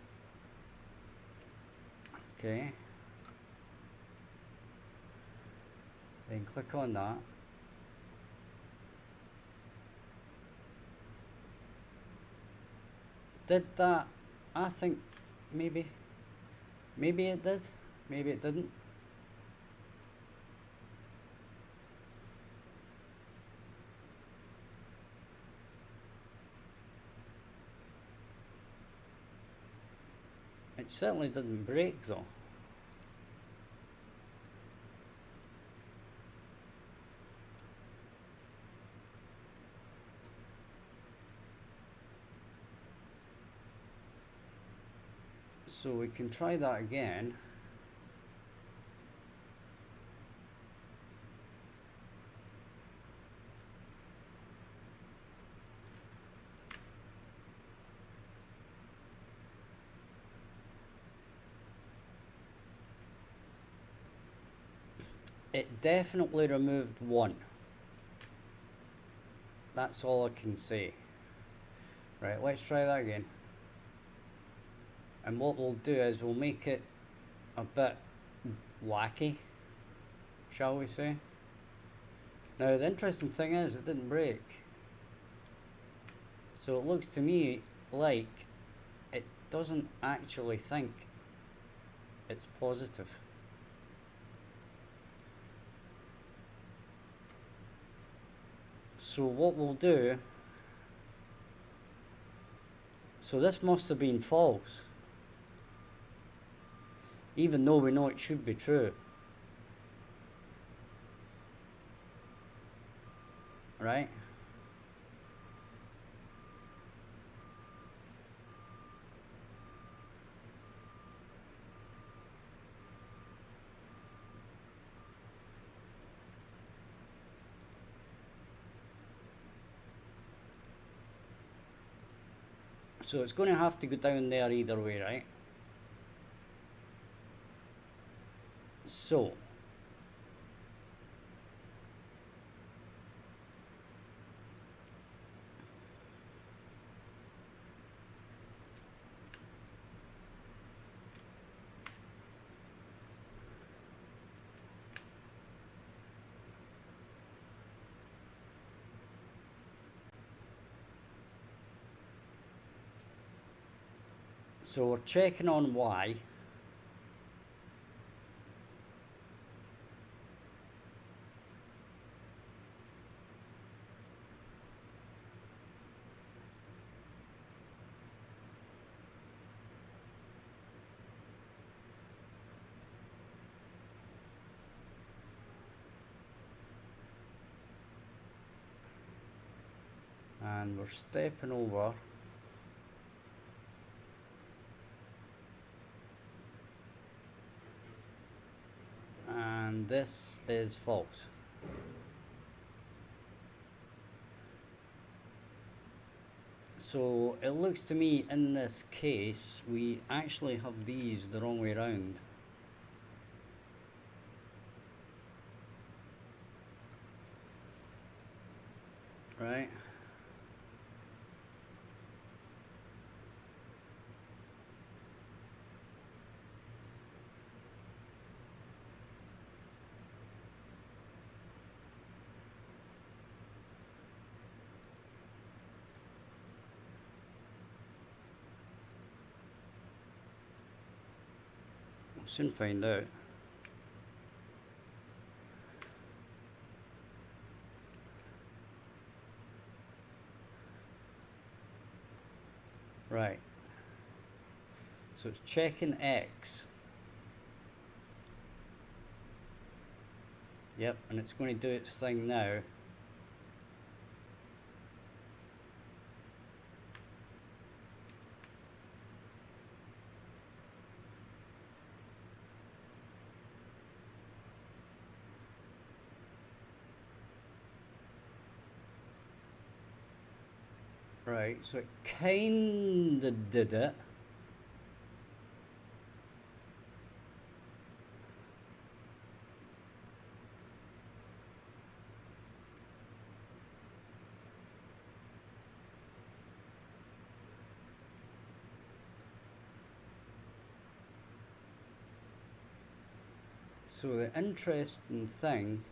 Okay. Then click on that. Did that? I think maybe it did, maybe it didn't. It certainly didn't break though. So we can try that again. It definitely removed one. That's all I can say. Right, let's try that again. And what we'll do is we'll make it a bit wacky, shall we say. Now the interesting thing is it didn't break. So it looks to me like it doesn't actually think it's positive. So what we'll do, so this must have been false, even though we know it should be true. right? So it's going to have to go down there either way, right? So we're checking on Y. And we're stepping over and this is false. So it looks to me in this case we actually have these the wrong way around. Right? We'll soon find out. Right. So it's checking X. Yep, and it's going to do its thing now. Right, so it kinda did it. So the interesting thing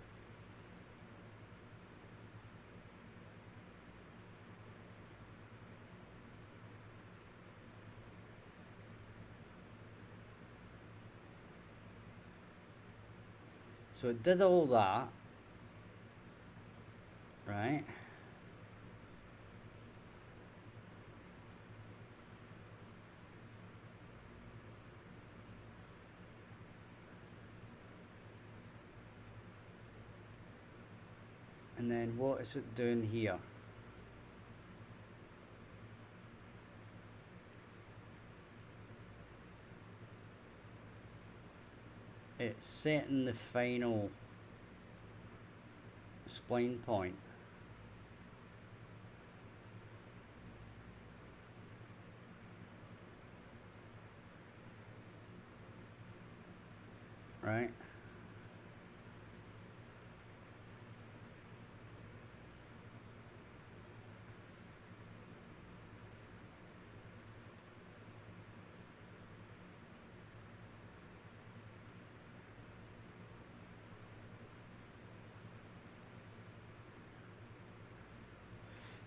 so it did all that, right? And then what is it doing here? It's setting the final spline point. Right?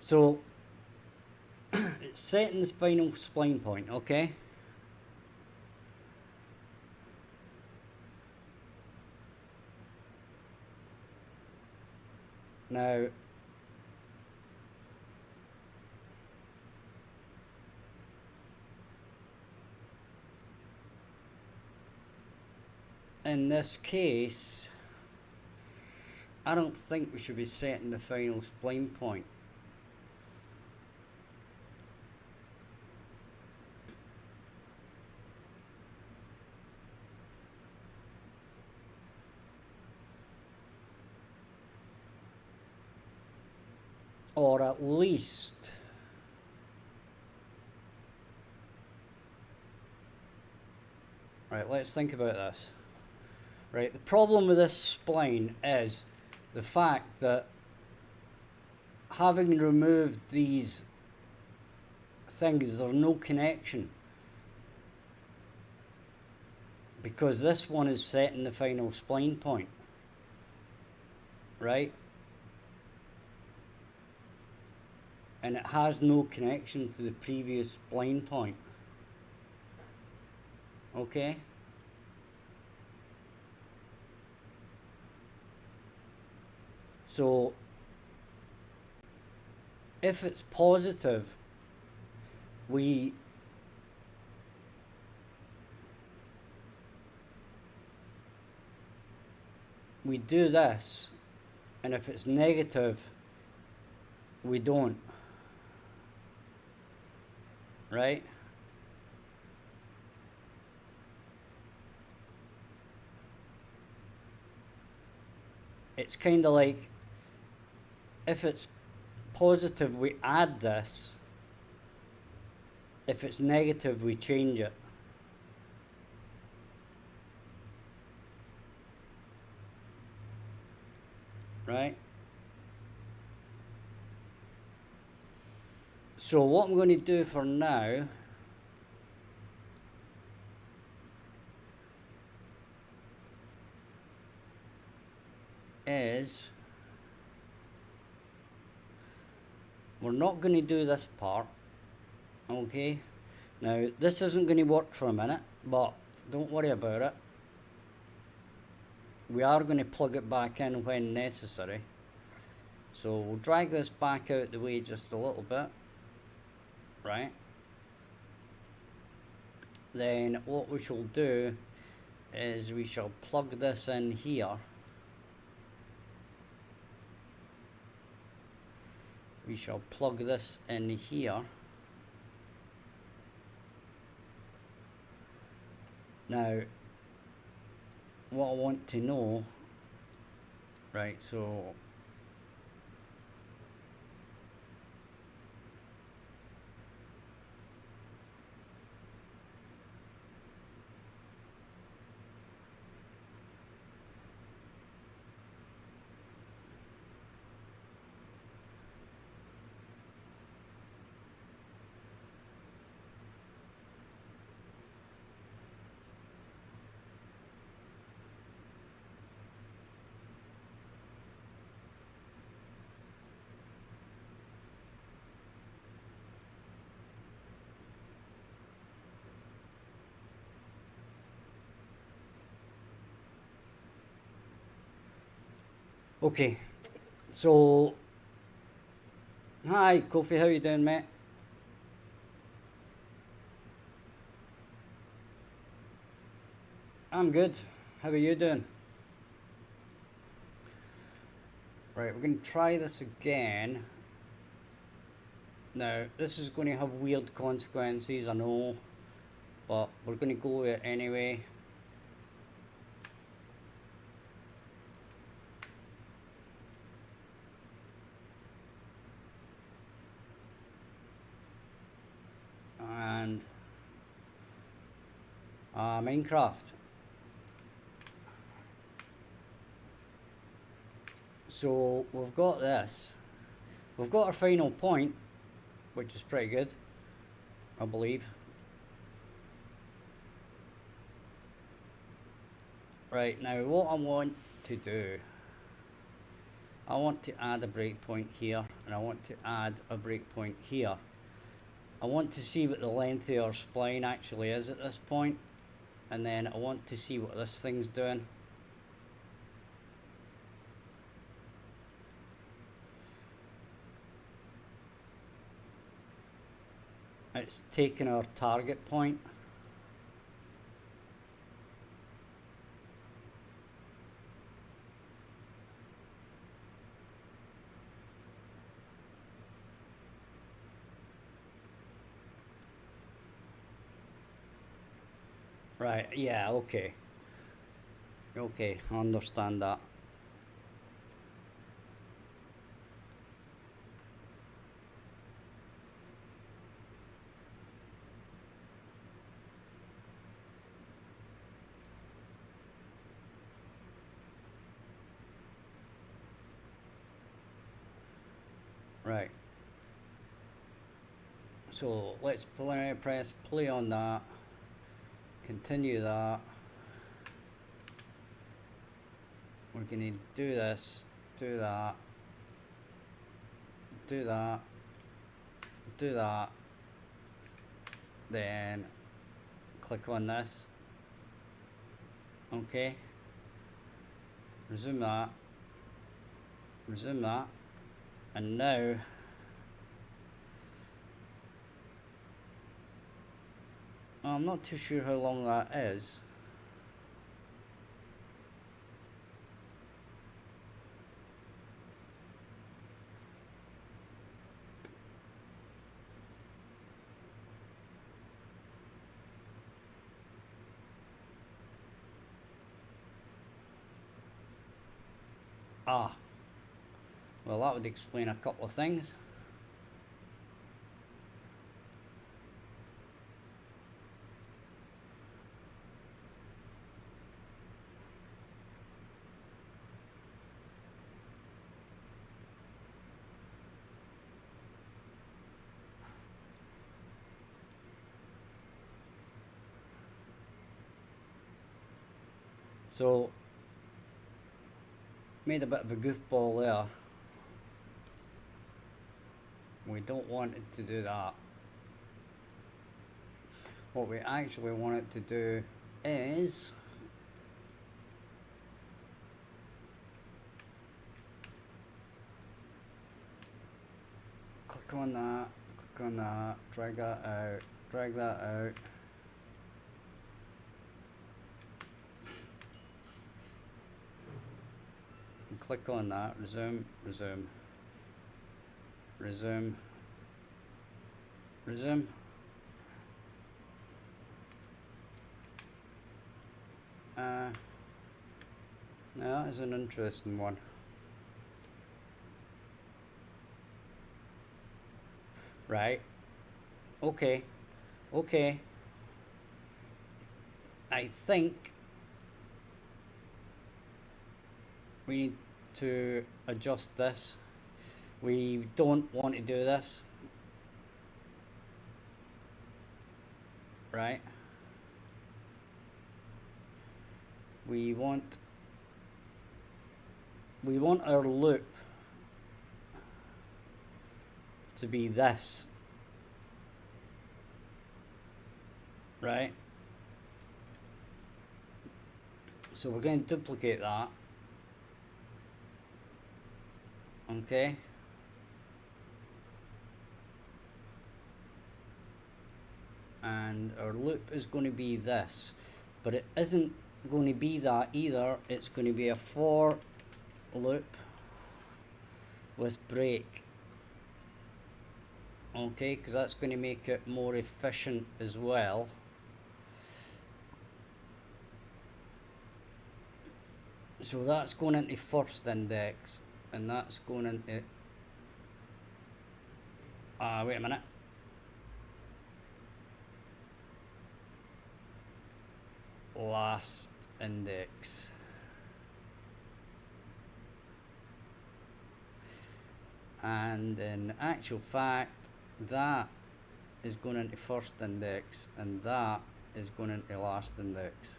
So it's setting this final spline point, okay? Now in this case I don't think we should be setting the final spline point. Or at least right, let's think about this. Right, the problem with this spline is the fact that having removed these things, there's no connection, because this one is setting the final spline point, right? And it has no connection to the previous spline point. Okay? So if it's positive, we do this, and if it's negative, we don't. Right? It's kind of like, if it's positive, we add this. If it's negative, we change it. Right? So what I'm going to do for now is, we're not going to do this part. Okay? Now, this isn't going to work for a minute, but don't worry about it. We are going to plug it back in when necessary. So we'll drag this back out the way just a little bit. Right? Then what we shall do is we shall plug this in here. We shall plug this in here. Now, what I want to know, right, so okay, so hi Kofi, how you doing, mate? I'm good. How are you doing? Right, we're going to try this again. Now, this is going to have weird consequences, I know, but we're going to go with it anyway. And Minecraft. So we've got this. We've got our final point, which is pretty good, I believe. Right, now what I want to do, I want to add a breakpoint here, and I want to add a breakpoint here. I want to see what the length of our spline actually is at this point, and then I want to see what this thing's doing. It's taking our target point. Right, yeah, okay. Okay, I understand that. Right. So let's press play on that. Continue that. We're going to do this, do that, do that, do that. Then click on this. Okay. Resume that. Resume that. And now I'm not too sure how long that is. Ah, well, that would explain a couple of things. So, made a bit of a goofball there. We don't want it to do that. What we actually want it to do is click on that, drag that out, drag that out. And click on that, resume, resume, resume, resume. Now that is an interesting one. Right. Okay. Okay. I think we need to adjust this. We don't want to do this. Right. We want our loop to be this. Right. So we're going to duplicate that. Okay. And our loop is going to be this, but it isn't going to be that either. It's going to be a for loop with break. Okay, because that's going to make it more efficient as well. So that's going into first index, and that's going into wait a minute. Last index. And in actual fact, that is going into first index, and that is going into last index.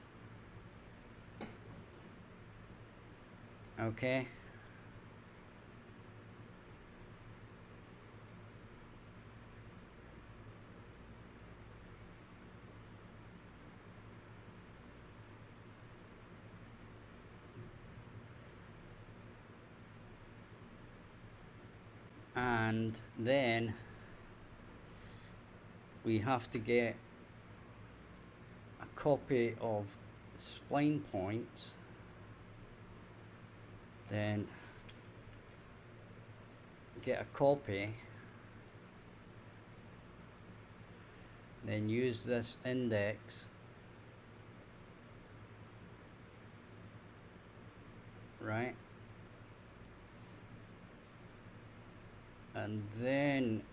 Okay. And then we have to get a copy of spline points, then get a copy, then use this index right? And then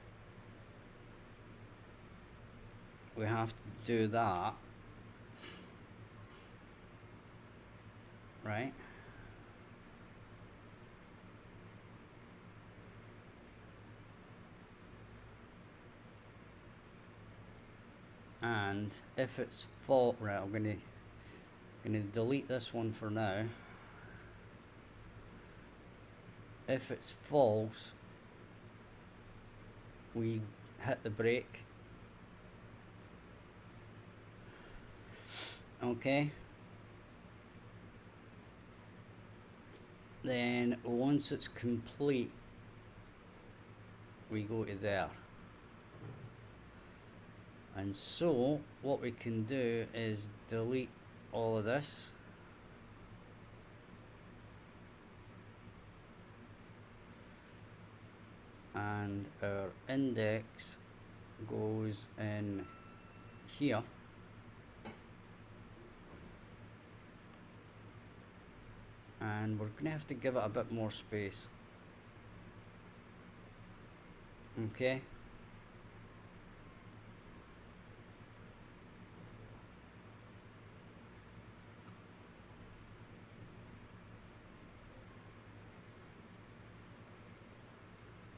we have to do that, right? And if it's false, right, I'm gonna delete this one for now. If it's false, we hit the brake. Okay. Then once it's complete, we go to there. And so what we can do is delete all of this. And our index goes in here. And we're going to have to give it a bit more space. Okay.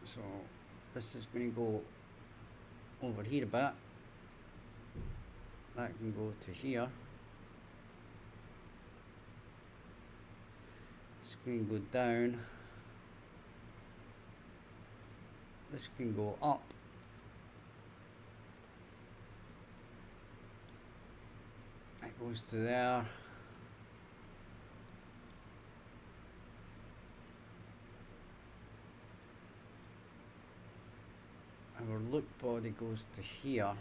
So this is going to go over here a bit. That can go to here. This can go down. This can go up. That goes to there. Our loop body goes to here.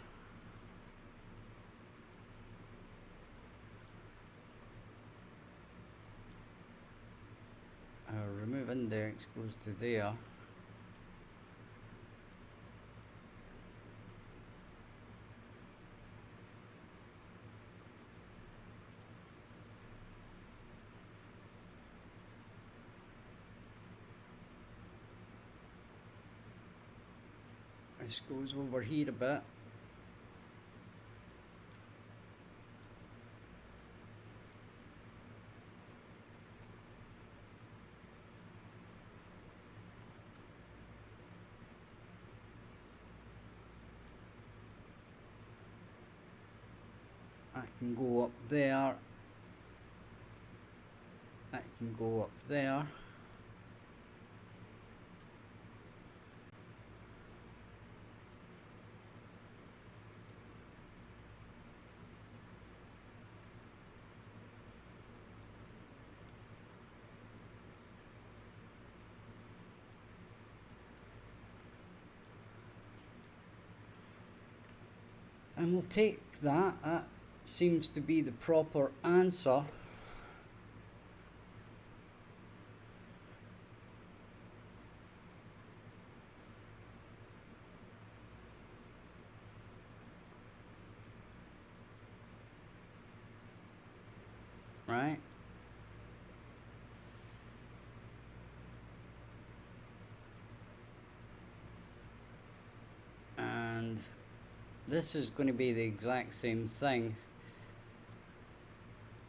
Our remove index goes to there. This goes over here a bit. That can go up there. That can go up there. And we'll take that. That seems to be the proper answer. Right? And this is going to be the exact same thing.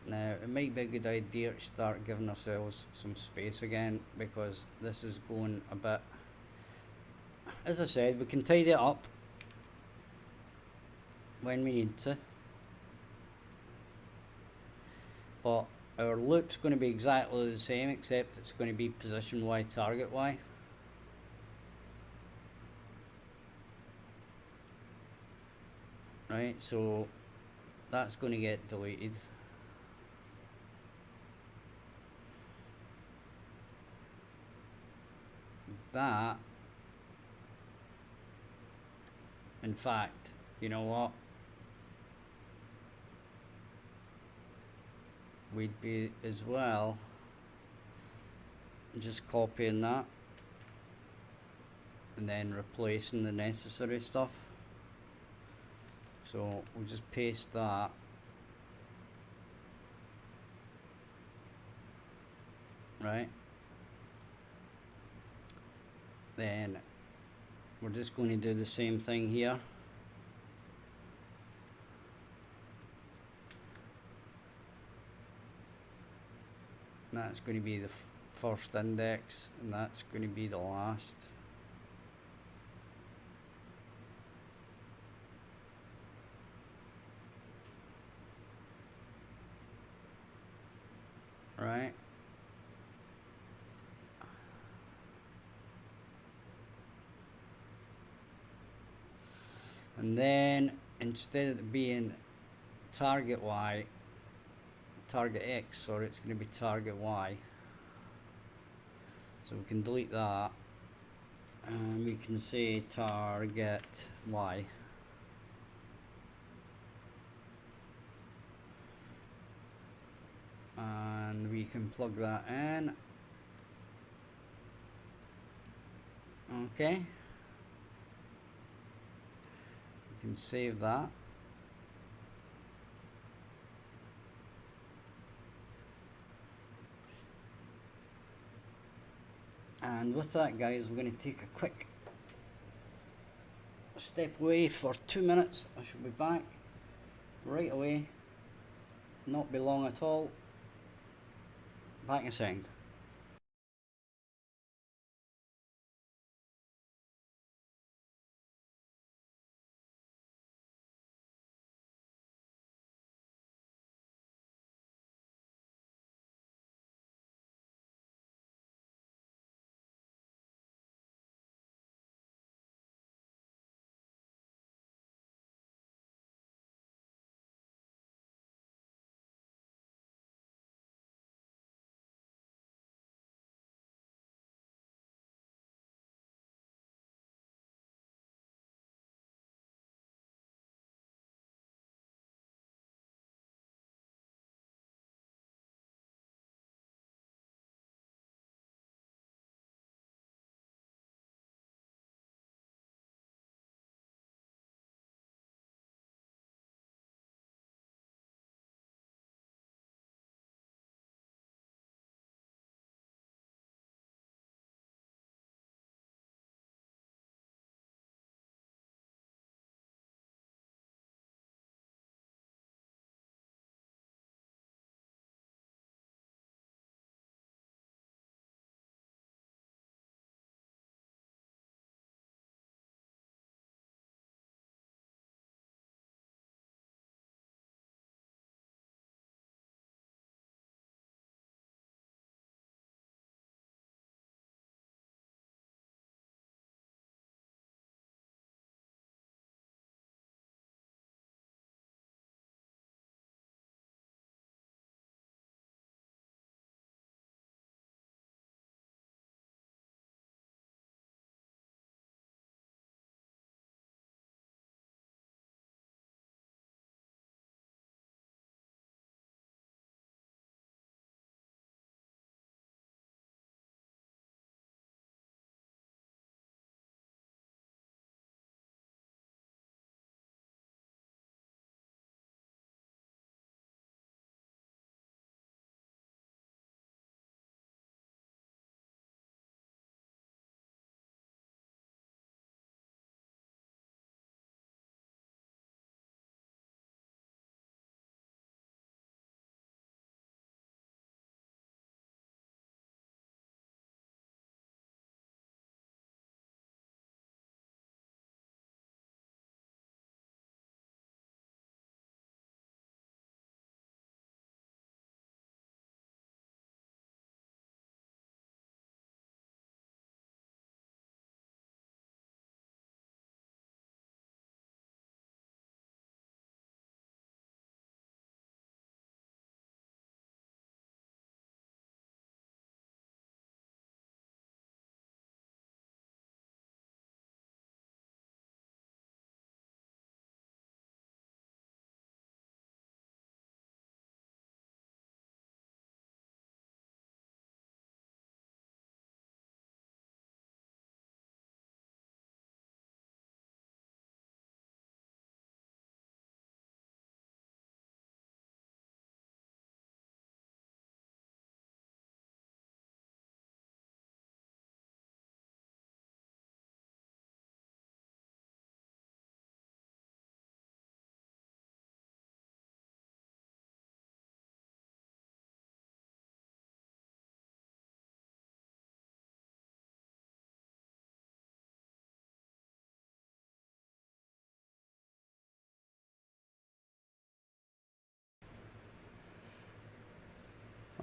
Now, it might be a good idea to start giving ourselves some space again, because this is going a bit... As I said, we can tidy it up when we need to. But our loop's going to be exactly the same, except it's going to be position Y, target Y. Right, so that's going to get deleted. That, in fact, you know what? We'd be as well just copying that and then replacing the necessary stuff. So we'll just paste that. right? Then we're just going to do the same thing here. That's going to be the first index, and that's going to be the last. Right? And then instead of it being target X, sorry, it's going to be target Y. So we can delete that, and we can say target Y. And we can plug that in. Okay. We can save that. And with that, guys, we're going to take a quick step away for 2 minutes. I shall be back right away. Not be long at all. Back in a second.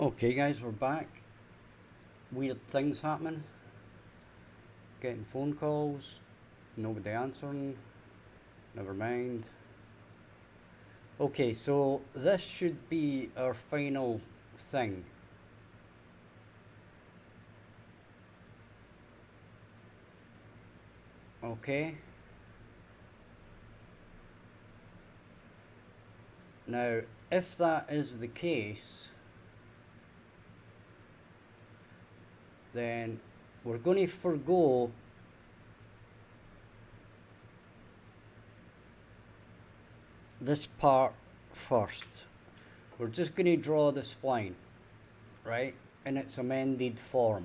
Okay guys, we're back. Weird things happening. Getting phone calls, nobody answering, never mind. Okay, so this should be our final thing. Okay. Now, if that is the case, then we're going to forgo this part first. We're just going to draw the spline, right, in its amended form.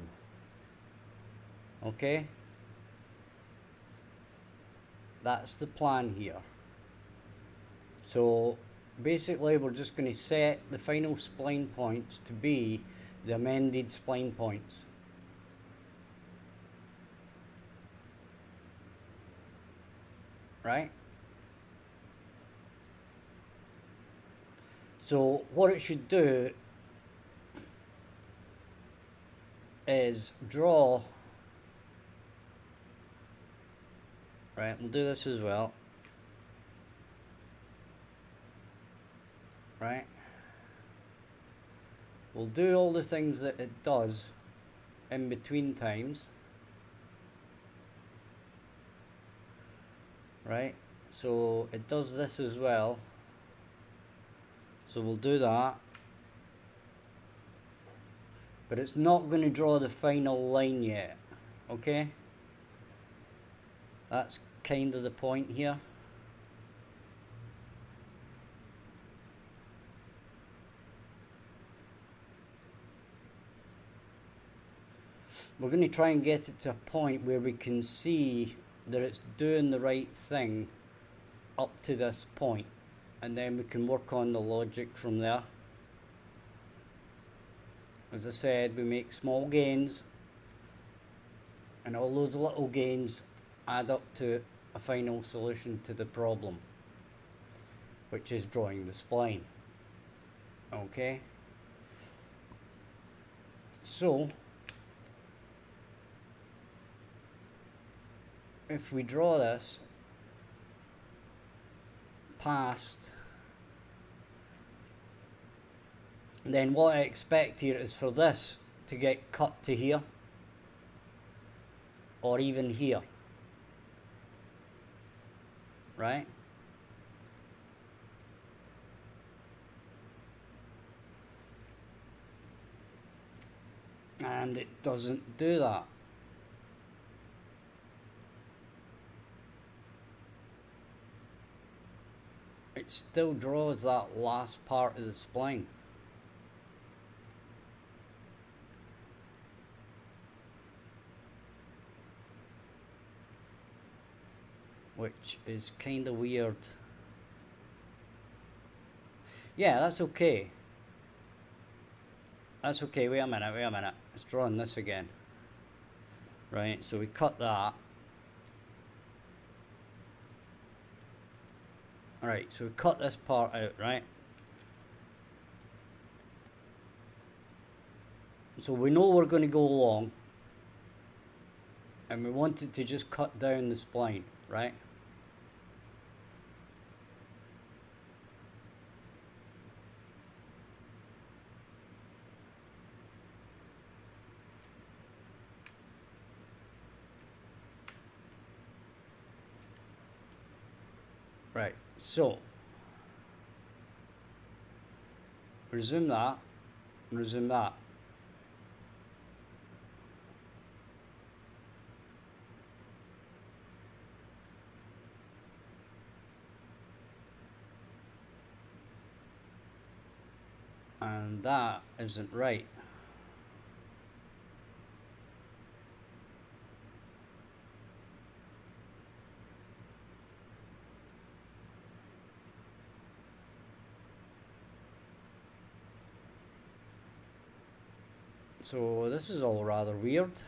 Okay? That's the plan here. So basically we're just going to set the final spline points to be the amended spline points. Right? So what it should do is draw, right, we'll do this as well, right, we'll do all the things that it does in between times, right, so it does this as well, so we'll do that, but it's not going to draw the final line yet. Okay, that's kind of the point here. We're going to try and get it to a point where we can see that it's doing the right thing up to this point, and then we can work on the logic from there. As I said, we make small gains, and all those little gains add up to a final solution to the problem, which is drawing the spline. Okay, so if we draw this past, then what I expect here is for this to get cut to here, or even here, right? And it doesn't do that. It still draws that last part of the spline. Which is kind of weird. Yeah, that's okay. That's okay. Wait a minute. It's drawing this again. Right, so we cut that. Alright, so we cut this part out, right? So we know we're going to go long, and we want it to just cut down the spline, right? Right, so resume that, resume that. And that isn't right. So this is all rather weird.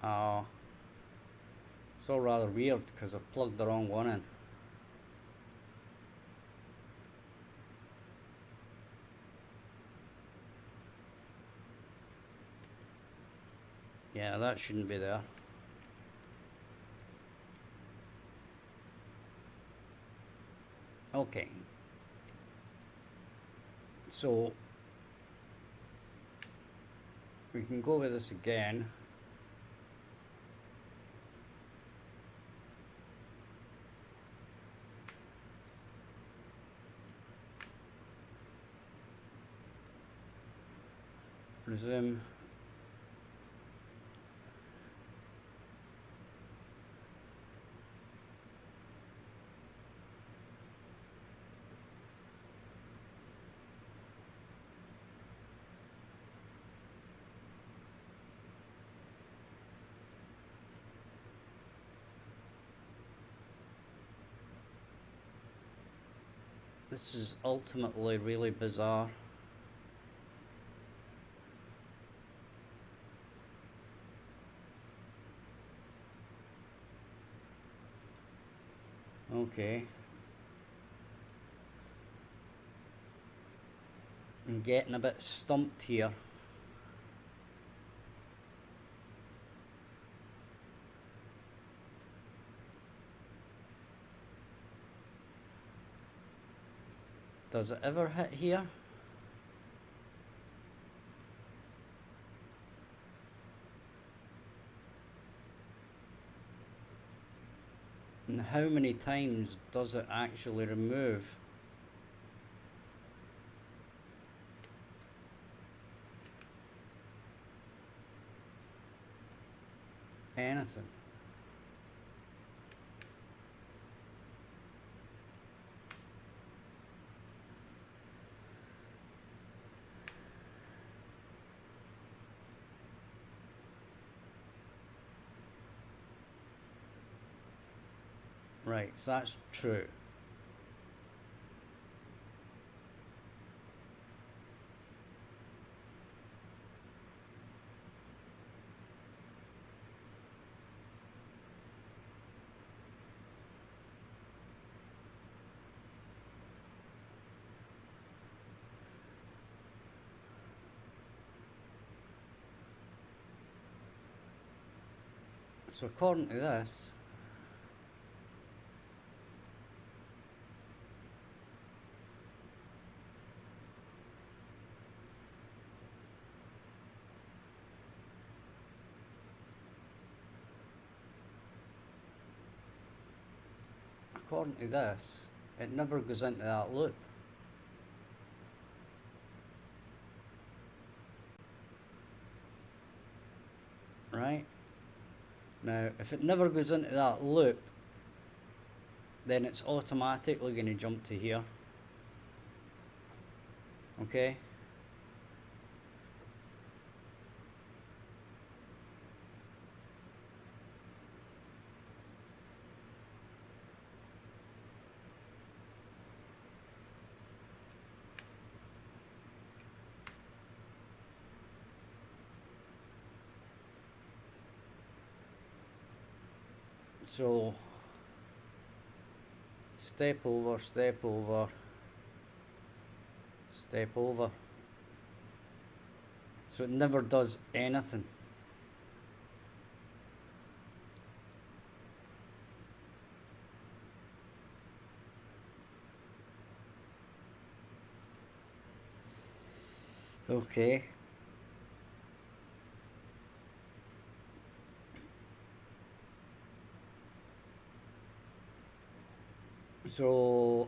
Oh, it's all rather weird because I've plugged the wrong one in. Yeah, that shouldn't be there. Okay. So we can go with this again. Resume. This is ultimately really bizarre. Okay. I'm getting a bit stumped here. Does it ever hit here? And how many times does it actually remove? Anything? Right, so that's true. So according to this, it never goes into that loop. Right? Now, if it never goes into that loop, then it's automatically going to jump to here. Okay? So, step over, step over, step over. So it never does anything. Okay. So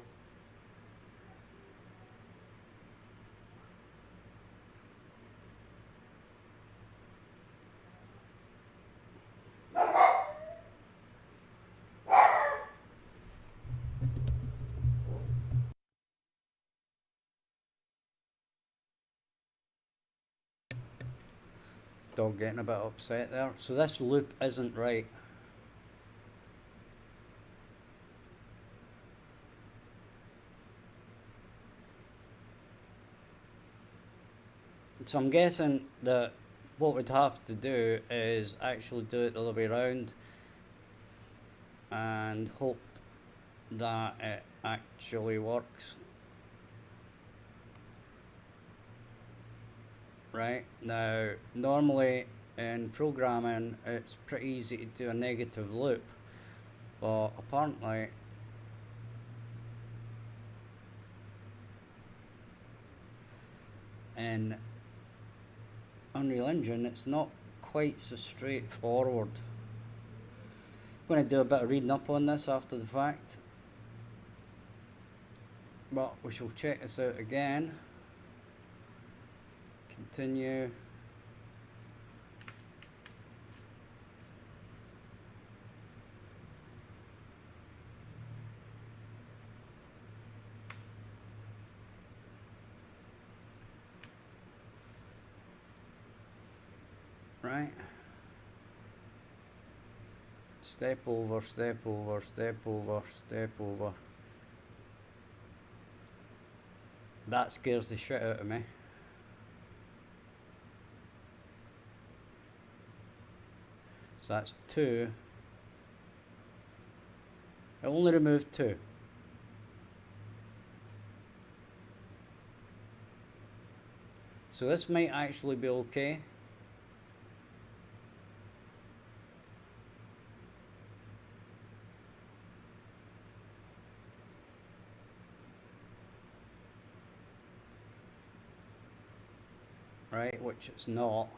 dog getting a bit upset there. So this loop isn't right. So I'm guessing that what we'd have to do is actually do it the other way around and hope that it actually works. Right, now normally in programming it's pretty easy to do a negative loop, but apparently in Unreal Engine it's not quite so straightforward. I'm going to do a bit of reading up on this after the fact, but we shall check this out again. Continue. Right. Step over, step over, step over, step over. That scares the shit out of me. So that's 2. I only removed 2. So this might actually be okay. Right, which it's not.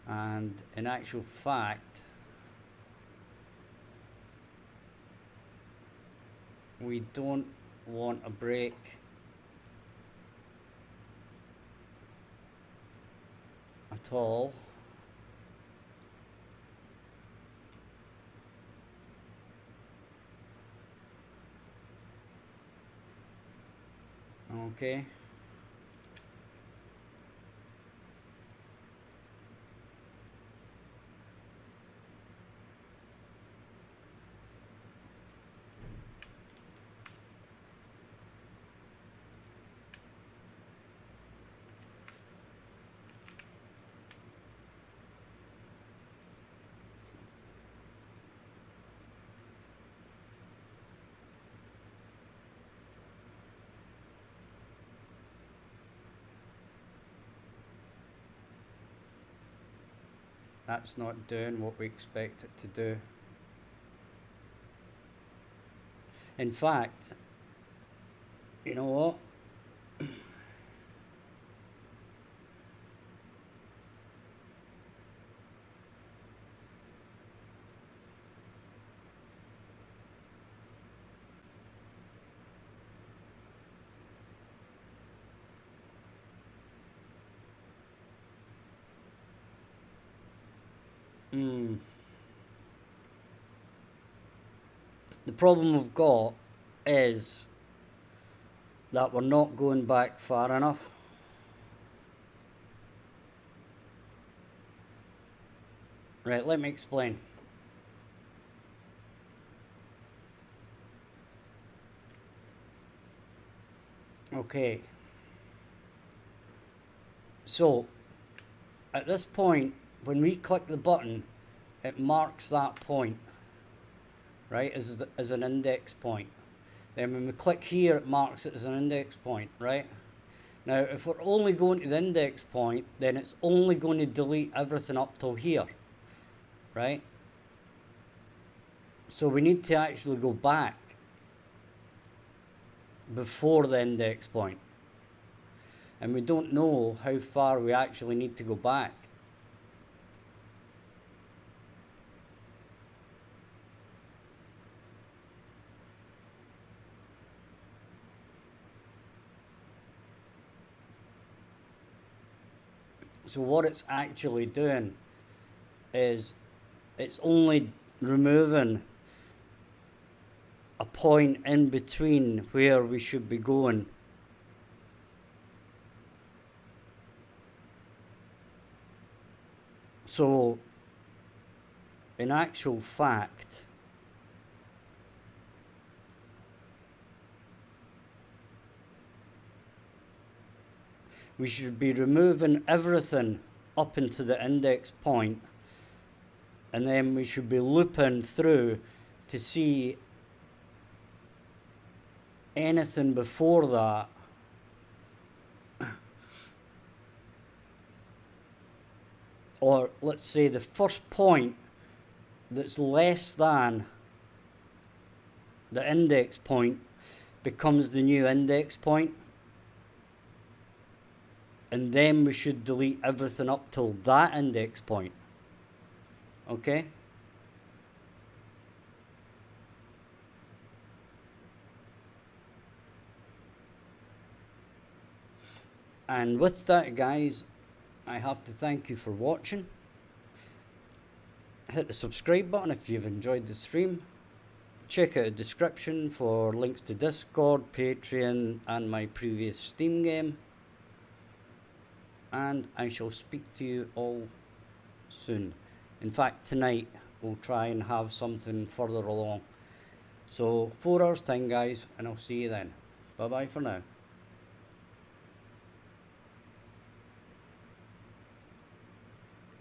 And in actual fact, we don't want a break at all. Okay. That's not doing what we expect it to do. In fact, you know what? The problem we've got is that we're not going back far enough. Right, let me explain. Okay. So, at this point, when we click the button, it marks that point, right, as an index point. Then when we click here, it marks it as an index point, right? Now, if we're only going to the index point, then it's only going to delete everything up till here, right? So we need to actually go back before the index point. And we don't know how far we actually need to go back. So what it's actually doing is it's only removing a point in between where we should be going. So, in actual fact, we should be removing everything up into the index point, and then we should be looping through to see anything before that or let's say the first point that's less than the index point becomes the new index point, and then we should delete everything up till that index point. Okay? And with that, guys, I have to thank you for watching. Hit the subscribe button if you've enjoyed the stream. Check out the description for links to Discord, Patreon, and my previous Steam game. And I shall speak to you all soon. In fact, tonight we'll try and have something further along. So 4 hours time, guys, and I'll see you then. Bye bye for now.